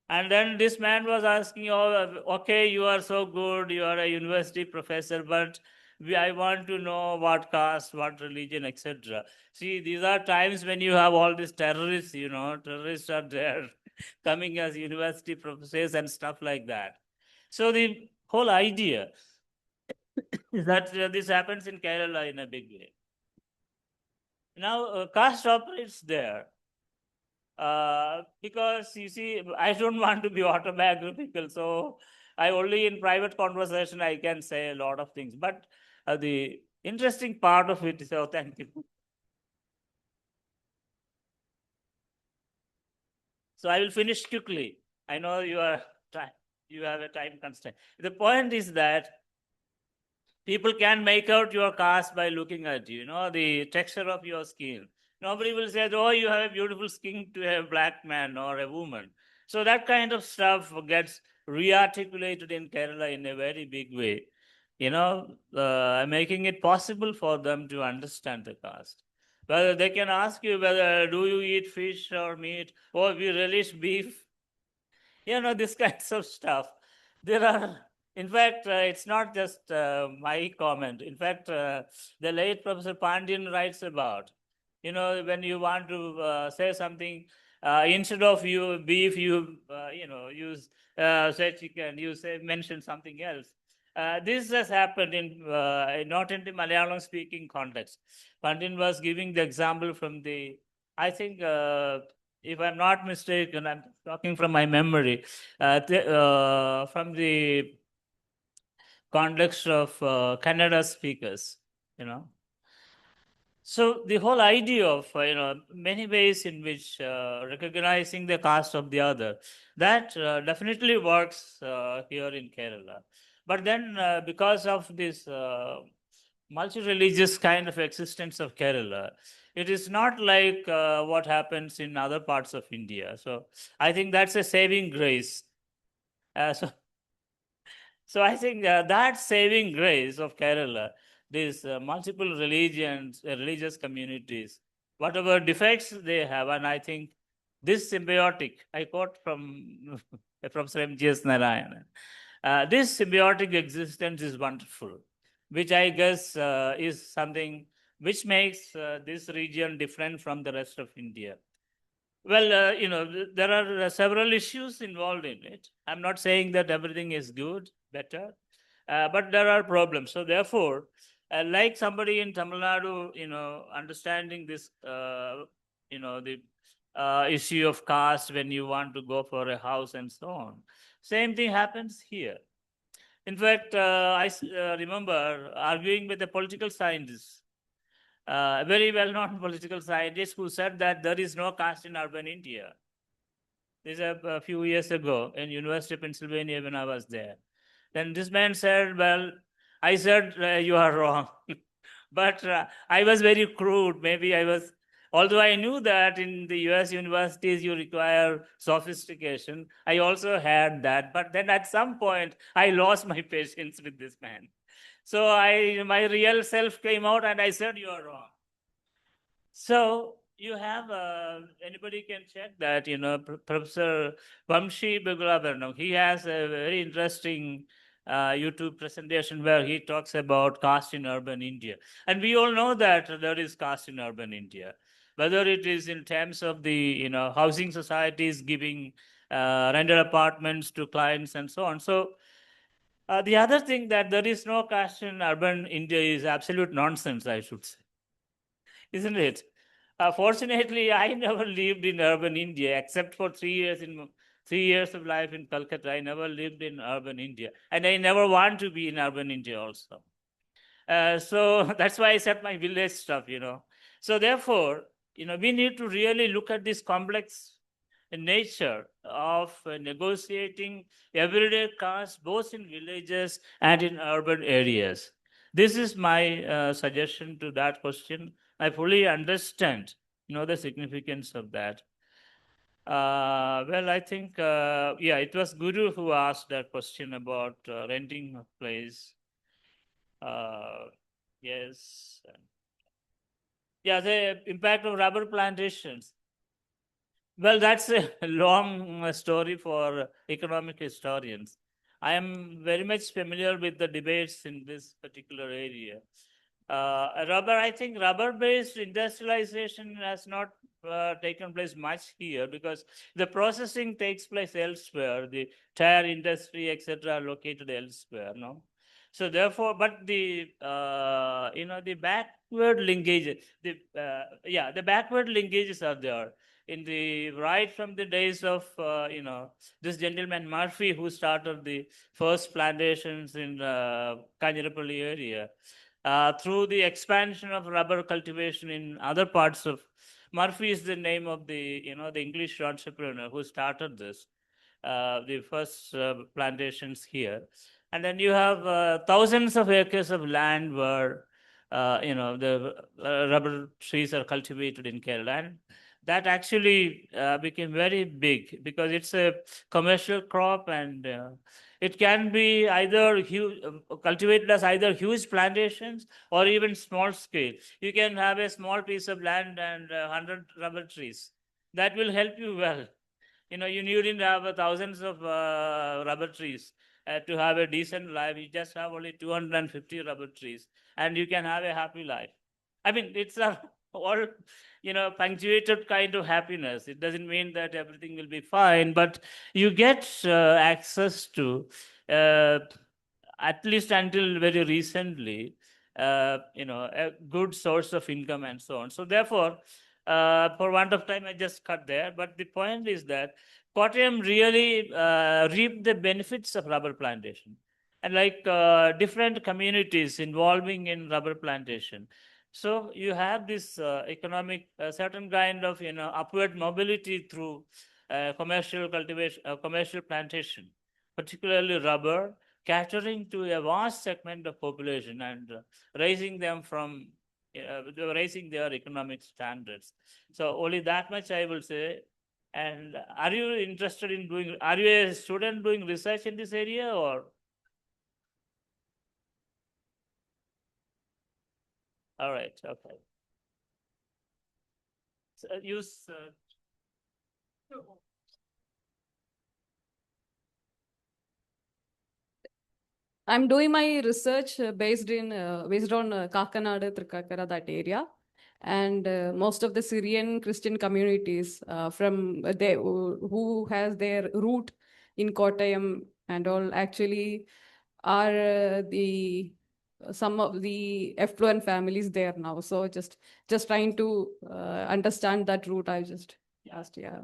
[SPEAKER 2] And then this man was asking, "Oh, okay, you are so good, you are a university professor, but I want to know what caste, what religion, etc." See, these are times when you have all these terrorists, terrorists are there coming as university professors and stuff like that. So the whole idea is that this happens in Kerala in a big way. Now, caste operates there. Because you see, I don't want to be autobiographical, so I only in private conversation I can say a lot of things. But the interesting part of it is, thank you. So I will finish quickly. I know you have a time constraint. The point is that people can make out your caste by looking at you, the texture of your skin. Nobody will say, "Oh, you have a beautiful skin to a black man or a woman." So that kind of stuff gets re-articulated in Kerala in a very big way, making it possible for them to understand the caste. Whether they can ask you whether do you eat fish or meat, or we relish beef, this kinds of stuff. There are, in fact, it's not just my comment. In fact, the late Professor Pandian writes about, when you want to say something, instead of you beef, you use say chicken, you mention something else. This has happened in not in the Malayalam speaking context. Pandin was giving the example from the, I think, if I'm not mistaken, I'm talking from my memory, from the context of Kannada speakers, So the whole idea of, many ways in which recognizing the caste of the other, that definitely works here in Kerala. But then because of this multi-religious kind of existence of Kerala, it is not like what happens in other parts of India. So I think that's a saving grace. So I think that saving grace of Kerala, these multiple religions, religious communities, whatever defects they have, and I think this symbiotic, I quote from Professor M.G.S. Narayanan, this symbiotic existence is wonderful, which I guess is something which makes this region different from the rest of India. Well, there are several issues involved in it. I'm not saying that everything is good, better, but there are problems. So therefore, like somebody in Tamil Nadu, understanding this, the issue of caste when you want to go for a house and so on. Same thing happens here. In fact, I remember arguing with a political scientist, a very well-known political scientist who said that there is no caste in urban India. This is a few years ago in University of Pennsylvania when I was there. Then this man said, well, I said, you are wrong. But I was very crude. Maybe I was, although I knew that in the US universities you require sophistication, I also had that. But then at some point, I lost my patience with this man. So my real self came out and I said, you are wrong. So you have, anybody can check that, Professor Vamshi Begulabarnam, he has a very interesting YouTube presentation where he talks about caste in urban India. And we all know that there is caste in urban India, whether it is in terms of the, housing societies giving rented apartments to clients and so on. So the other thing that there is no caste in urban India is absolute nonsense, I should say. Isn't it? Fortunately, I never lived in urban India except for 3 years of life in Calcutta. I never lived in urban India, and I never want to be in urban India also. So that's why I said my village stuff, So therefore, we need to really look at this complex nature of negotiating everyday caste both in villages and in urban areas. This is my suggestion to that question. I fully understand, the significance of that. Well, I think, it was Guru who asked that question about renting a place. Yes. Yeah, the impact of rubber plantations. Well, that's a long story for economic historians. I am very much familiar with the debates in this particular area. I think rubber-based industrialization has not taken place much here because the processing takes place elsewhere. The tire industry, etc., are located elsewhere. No, so therefore, but the the backward linkages, the backward linkages are there in the right from the days of this gentleman Murphy who started the first plantations in Kanjarapalli area. Through the expansion of rubber cultivation in other parts of Murphy is the name of the the English entrepreneur who started this, the first plantations here, and then you have thousands of acres of land where the rubber trees are cultivated in Kerala, and that actually became very big because it's a commercial crop and it can be either huge, cultivated as either huge plantations or even small scale. You can have a small piece of land and 100 rubber trees. That will help you well. You needn't have thousands of rubber trees to have a decent life. You just have only 250 rubber trees and you can have a happy life. I mean, it's all, punctuated kind of happiness. It doesn't mean that everything will be fine, but you get access to, at least until very recently, a good source of income and so on. So therefore, for want of time, I just cut there. But the point is that Kottayam really reaped the benefits of rubber plantation. And like different communities involving in rubber plantation. So you have this economic, certain kind of, upward mobility through commercial cultivation, commercial plantation, particularly rubber, catering to a vast segment of population and raising them from raising their economic standards. So only that much I will say. And are you interested in doing? Are you a student doing research in this area or? All right. Okay. So use.
[SPEAKER 6] I'm doing my research based on Kakanadu, Trikakara, that area, and most of the Syrian Christian communities who has their root in Kottayam and all actually are some of the affluent families there now. So just trying to understand that root. I just asked, yeah.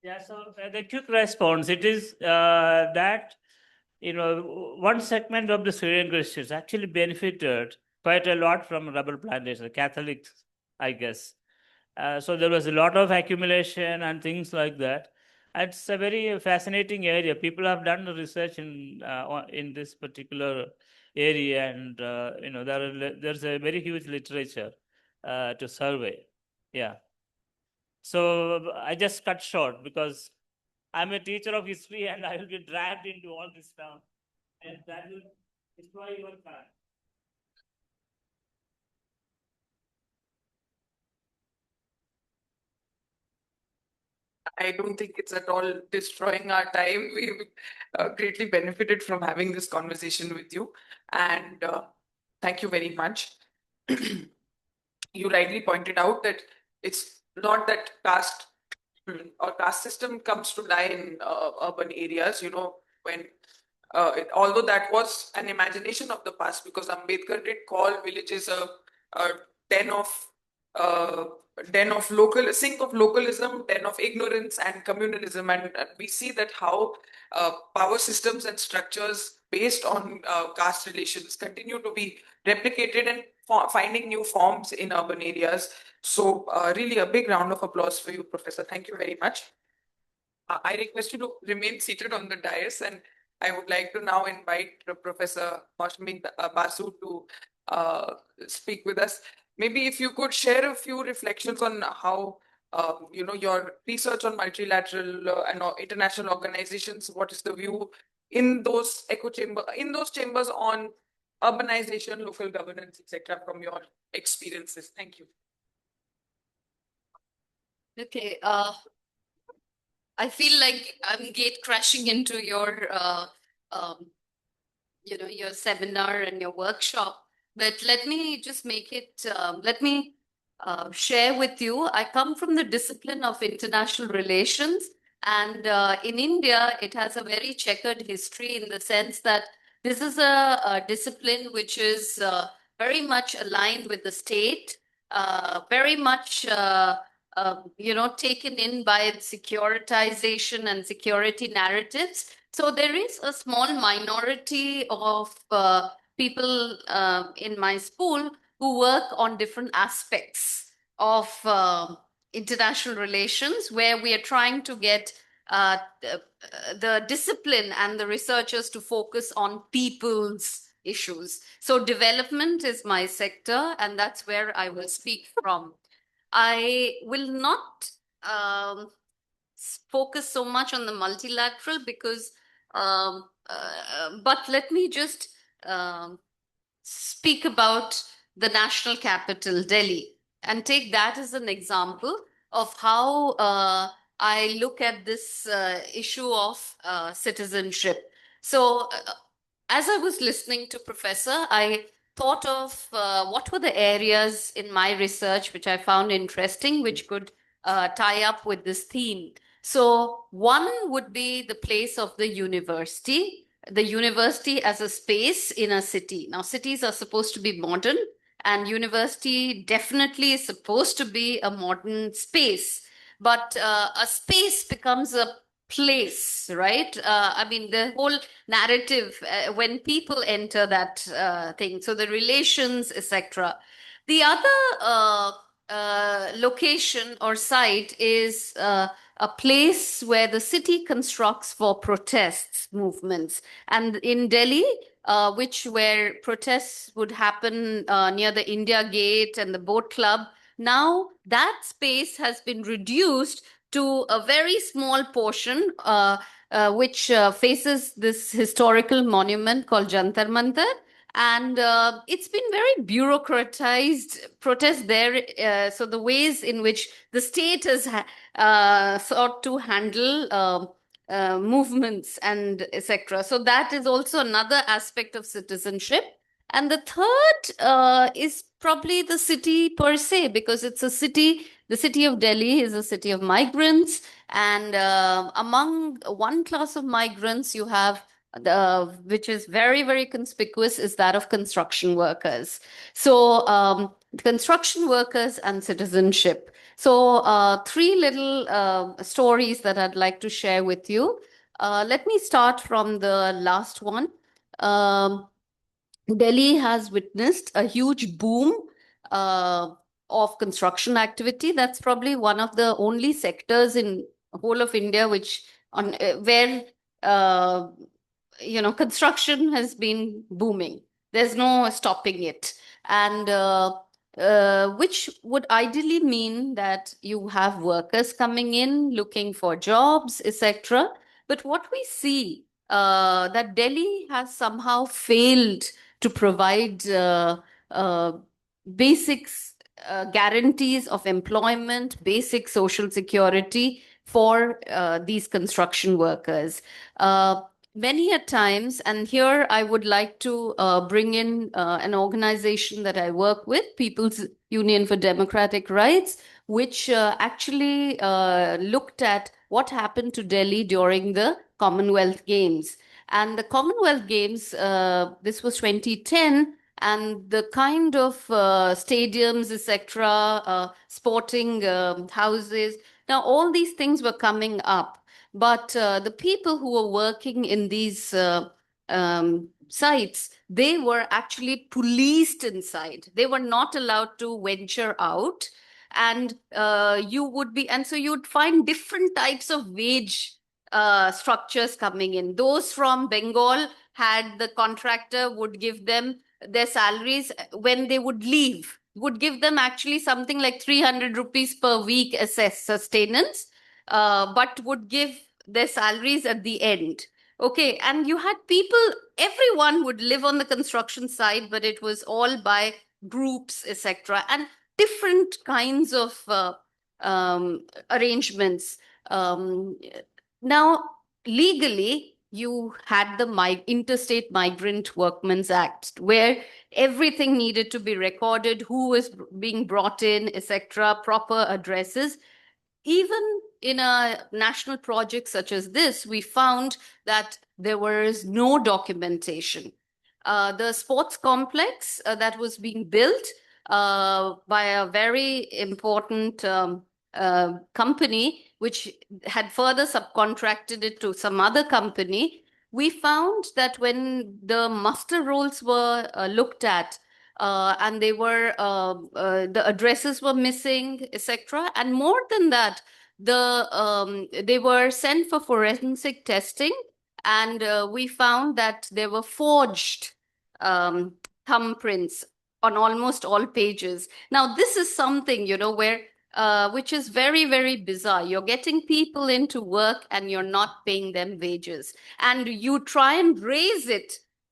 [SPEAKER 2] Yeah, so the quick response, it is that, one segment of the Syrian Christians actually benefited quite a lot from rubber plantation, Catholics, I guess. So there was a lot of accumulation and things like that. It's a very fascinating area. People have done research in this particular area, and there's a very huge literature to survey. Yeah. So I just cut short because I'm a teacher of history and I will be dragged into all this stuff, and that will destroy your time.
[SPEAKER 1] I don't think it's at all destroying our time. We've greatly benefited from having this conversation with you, and thank you very much. You rightly pointed out that it's not that caste or caste system comes to lie in urban areas, when although that was an imagination of the past, because Ambedkar did call villages a den of uh, sink of localism, den of ignorance and communalism, and we see that how power systems and structures based on caste relations continue to be replicated and finding new forms in urban areas. So really a big round of applause for you, Professor. Thank you very much. I request you to remain seated on the dais, and I would like to now invite Professor Maushami Basu to speak with us. Maybe if you could share a few reflections on how your research on multilateral and international organizations. What is the view in those chambers on urbanization, local governance, etc., from your experiences? Thank you.
[SPEAKER 9] Okay. I feel like I'm gate crashing into your, your seminar and your workshop. But let me just make it. Let me share with you. I come from the discipline of international relations, and in India, it has a very checkered history in the sense that this is a discipline which is very much aligned with the state, very much. Taken in by securitization and security narratives. So there is a small minority of people in my school who work on different aspects of international relations, where we are trying to get the discipline and the researchers to focus on people's issues. So development is my sector, and that's where I will speak from. I will not focus so much on the multilateral because, but let me just speak about the national capital, Delhi, and take that as an example of how I look at this issue of citizenship. So, as I was listening to Professor, I thought of what were the areas in my research which I found interesting, which could tie up with this theme. So one would be the place of the university as a space in a city. Now, cities are supposed to be modern, and university definitely is supposed to be a modern space. But a space becomes a place, right? I mean, the whole narrative when people enter that thing, so the relations, etc. The other location or site is a place where the city constructs for protests movements, and in Delhi, where protests would happen near the India Gate and the Boat Club, now that space has been reduced to a very small portion which faces this historical monument called Jantar Mantar. And it's been very bureaucratized protest there. So the ways in which the state has sought to handle movements and etc. So that is also another aspect of citizenship. And the third is probably the city per se, because it's a city. The city of Delhi is a city of migrants. And among one class of migrants, you have which is very, very conspicuous, is that of construction workers. So construction workers and citizenship. So three little stories that I'd like to share with you. Let me start from the last one. Delhi has witnessed a huge boom of construction activity. That's probably one of the only sectors in whole of India which where construction has been booming. There's no stopping it, and which would ideally mean that you have workers coming in looking for jobs, etc. But what we see that Delhi has somehow failed to provide basics, guarantees of employment, basic social security for these construction workers. Many a times, and here I would like to bring in an organization that I work with, People's Union for Democratic Rights, which actually looked at what happened to Delhi during the Commonwealth Games. And the Commonwealth Games, this was 2010, and the kind of stadiums, etc., sporting houses, now all these things were coming up. But the people who were working in these sites, they were actually policed inside. They were not allowed to venture out. And so you'd find different types of wage structures coming in. Those from Bengal had the contractor would give them their salaries when they would leave, would give them actually something like 300 rupees per week as sustenance. But would give their salaries at the end. Okay, and you had people, everyone would live on the construction site, but it was all by groups, etc., and different kinds of arrangements. Now, legally, you had the Interstate Migrant Workmen's Act, where everything needed to be recorded, who was being brought in, etc., proper addresses. Even in a national project such as this, we found that there was no documentation. The sports complex that was being built by a very important company, which had further subcontracted it to some other company, we found that when the muster rolls were looked at, and they were the addresses were missing, etc. And more than that, they were sent for forensic testing, and we found that there were forged thumbprints on almost all pages. Now, this is something, where which is very, very bizarre. You're getting people into work and you're not paying them wages, and you try and raise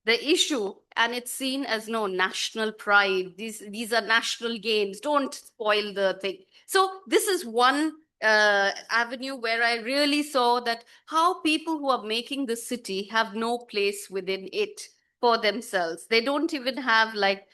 [SPEAKER 9] the issue, and it's seen as no national pride. These are national games. Don't spoil the thing. So this is one avenue where I really saw that how people who are making the city have no place within it for themselves. They don't even have like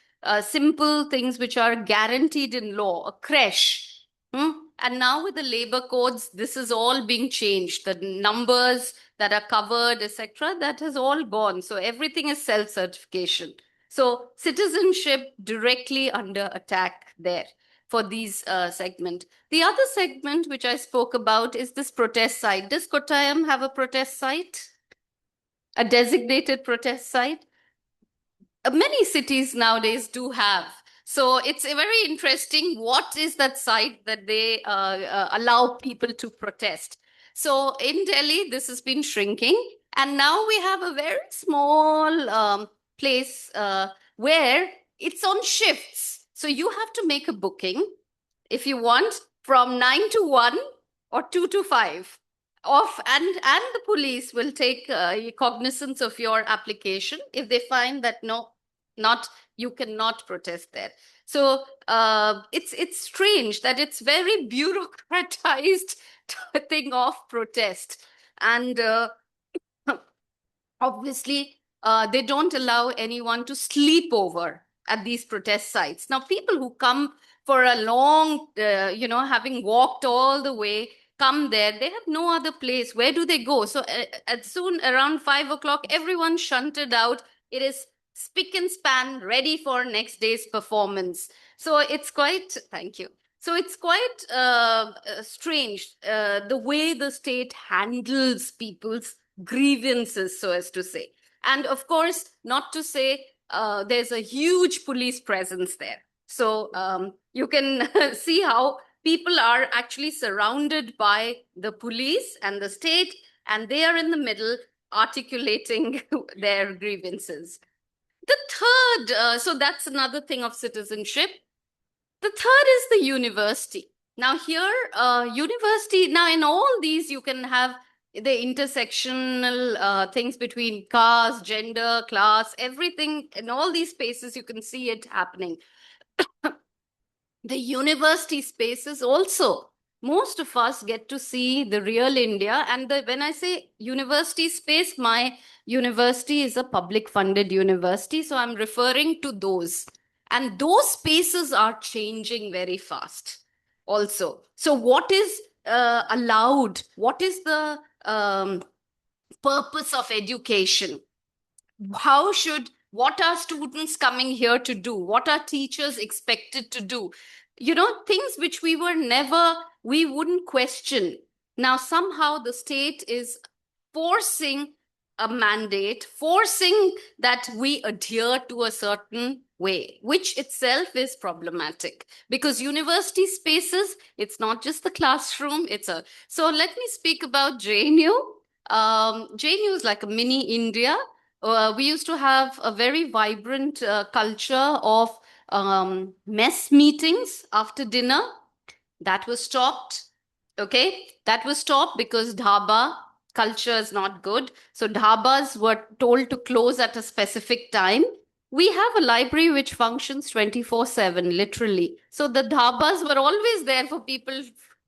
[SPEAKER 9] simple things which are guaranteed in law, a creche. And now with the labor codes, this is all being changed. The numbers that are covered, etc., that has all gone. So everything is self-certification. So citizenship directly under attack there for these segment. The other segment which I spoke about is this protest site. Does Kottayam have a protest site? A designated protest site? Many cities nowadays do have. So it's a very interesting, what is that site that they allow people to protest? So in Delhi, this has been shrinking. And now we have a very small place where it's on shifts. So you have to make a booking if you want from 9 to 1 or 2 to 5. And the police will take cognizance of your application if they find that you cannot protest there. So it's strange that it's very bureaucratized thing of protest. And obviously, they don't allow anyone to sleep over at these protest sites. Now, people who come for a long, having walked all the way, come there, they have no other place. Where do they go? So at soon around 5 o'clock, everyone shunted out. It is spick and span, ready for next day's performance. So it's quite, thank you. So it's quite strange the way the state handles people's grievances, so as to say. And of course, not to say there's a huge police presence there. So you can see how people are actually surrounded by the police and the state, and they are in the middle articulating their grievances. The third, so that's another thing of citizenship. The third is the university. Now here, university, now in all these you can have the intersectional things between caste, gender, class, everything. In all these spaces you can see it happening. The university spaces also, most of us get to see the real India. And when I say university space, my university is a public funded university. So I'm referring to those. And those spaces are changing very fast also. So what is allowed? What is the purpose of education? What are students coming here to do? What are teachers expected to do? Things which we wouldn't question. Now, somehow the state is forcing a mandate, forcing that we adhere to a certain way, which itself is problematic, because university spaces, it's not just the classroom, so let me speak about JNU. JNU is like a mini India. We used to have a very vibrant culture of mess meetings after dinner. That was stopped. Okay, that was stopped because dhaba culture is not good. So dhabas were told to close at a specific time. We have a library which functions 24/7, literally. So the dhabas were always there for people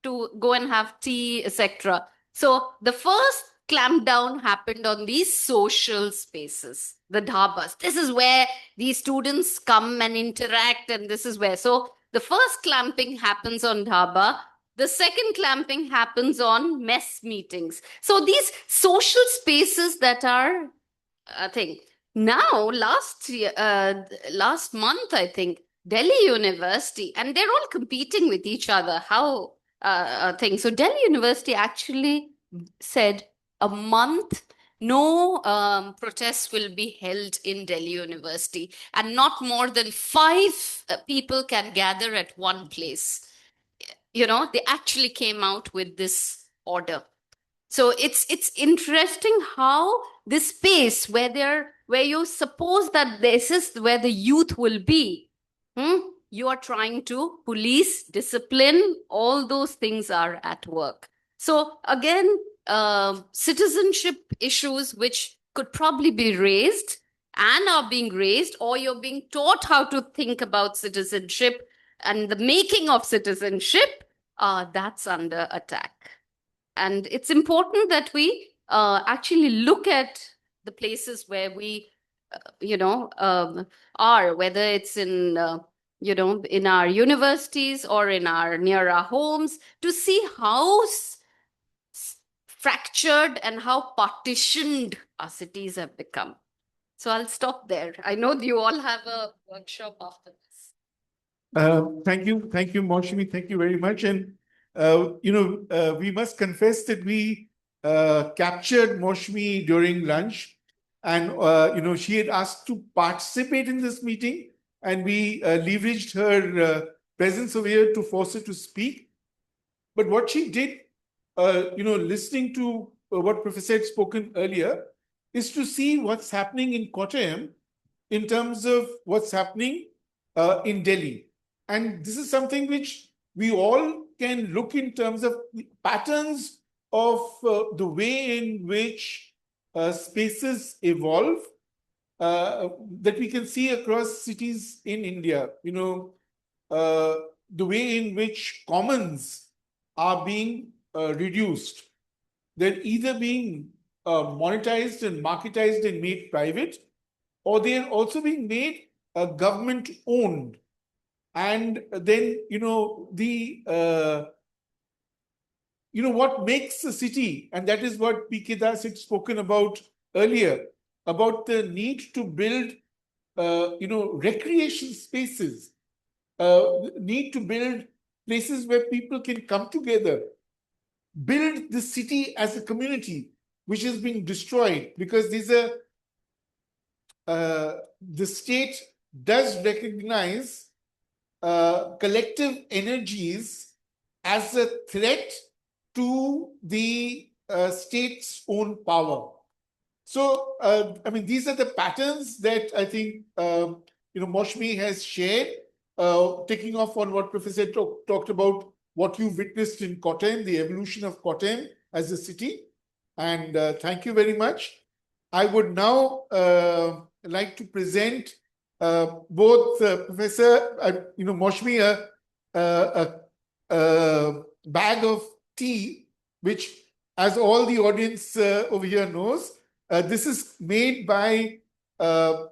[SPEAKER 9] to go and have tea, etc. So the first clampdown happened on these social spaces, the dhabas. This is where these students come and interact, and this is where. So the first clamping happens on dhaba. The second clamping happens on mess meetings. So these social spaces that are a thing. Now, last month, I think, Delhi University, and they're all competing with each other. How thing. So Delhi University actually said a month no protests will be held in Delhi University, and not more than 5 people can gather at one place. They actually came out with this order. So it's interesting how this space where you suppose that this is where the youth will be, you are trying to police, discipline, all those things are at work. So again, citizenship issues which could probably be raised and are being raised, or you're being taught how to think about citizenship and the making of citizenship, that's under attack. And it's important that we actually look at the places where we, are, whether it's in, in our universities or near our homes, to see how fractured and how partitioned our cities have become. So I'll stop there. I know you all have a workshop after this.
[SPEAKER 10] Thank you, Maushami. Thank you very much. And we must confess that we captured Maushami during lunch, and she had asked to participate in this meeting, and we leveraged her presence over here to force her to speak. But what she did, listening to what Professor had spoken earlier, is to see what's happening in Kottayam in terms of what's happening in Delhi. And this is something which we all can look in terms of patterns of the way in which spaces evolve that we can see across cities in India. The way in which commons are being reduced. They're either being monetized and marketized and made private, or they are also being made government owned. And then, what makes a city, and that is what P.K. Das had spoken about earlier, about the need to build, recreation spaces, need to build places where people can come together, build the city as a community, which is being destroyed because the state does recognize collective energies as a threat to the state's own power. So, these are the patterns that I think, Moshmi has shared, taking off on what Professor talked about, what you witnessed in Kottayam, the evolution of Kottayam as a city. And thank you very much. I would now like to present both Professor, Moshmi, a bag of tea, which, as all the audience over here knows, this is made by a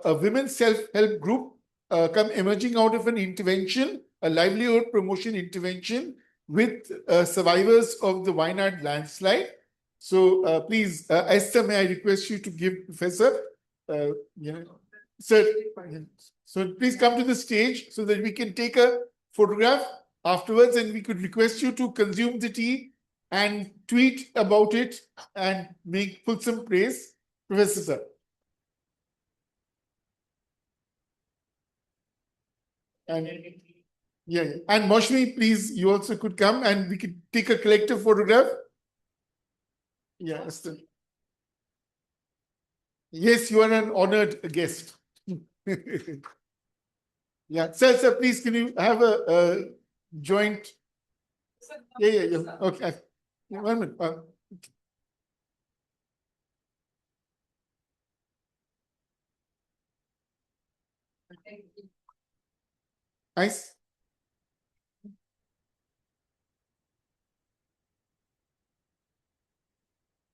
[SPEAKER 10] women's self-help group emerging out of an intervention, a livelihood promotion intervention with survivors of the Wayanad landslide. So please, Esther, may I request you to give Professor, sir, so please come to the stage so that we can take a photograph afterwards, and we could request you to consume the tea and tweet about it and put some praise. Professor, sir. And and Moshmi, please, you also could come and we could take a collective photograph. Yeah, Esther. Yes, you are an honored guest. Yeah, sir, please, can you have a joint? Yeah. Okay. 1 minute. Nice.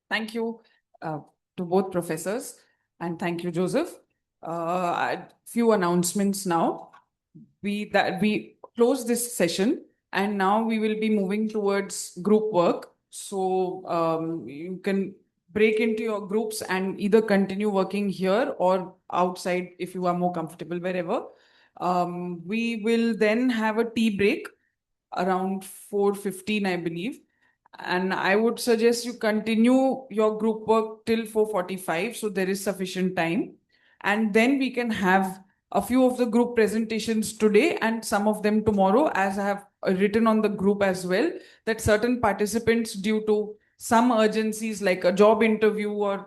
[SPEAKER 1] Thank you to both professors, and thank you, Joseph. Few announcements now. We close this session, and now we will be moving towards group work. So you can break into your groups and either continue working here or outside if you are more comfortable, wherever. We will then have a tea break around 4:15, I believe. And I would suggest you continue your group work till 4:45, so there is sufficient time. And then we can have a few of the group presentations today and some of them tomorrow, as I have written on the group as well, that certain participants, due to some urgencies like a job interview or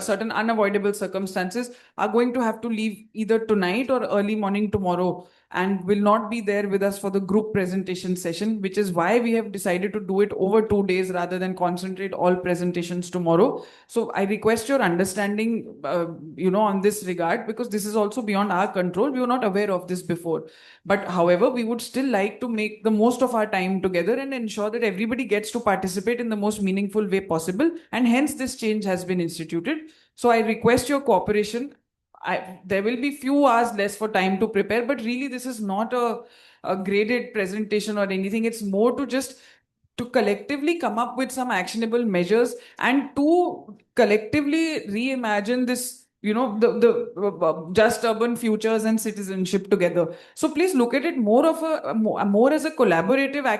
[SPEAKER 1] certain unavoidable circumstances, are going to have to leave either tonight or early morning tomorrow and will not be there with us for the group presentation session, which is why we have decided to do it over 2 days rather than concentrate all presentations tomorrow. So I request your understanding, on this regard, because this is also beyond our control. We were not aware of this before. But however, we would still like to make the most of our time together and ensure that everybody gets to participate in the most meaningful way possible. And hence this change has been instituted. So I request your cooperation. There will be few hours less for time to prepare, but really this is not a graded presentation or anything. It's more to just to collectively come up with some actionable measures and to collectively reimagine this, the just urban futures and citizenship together. So please look at it more as a collaborative act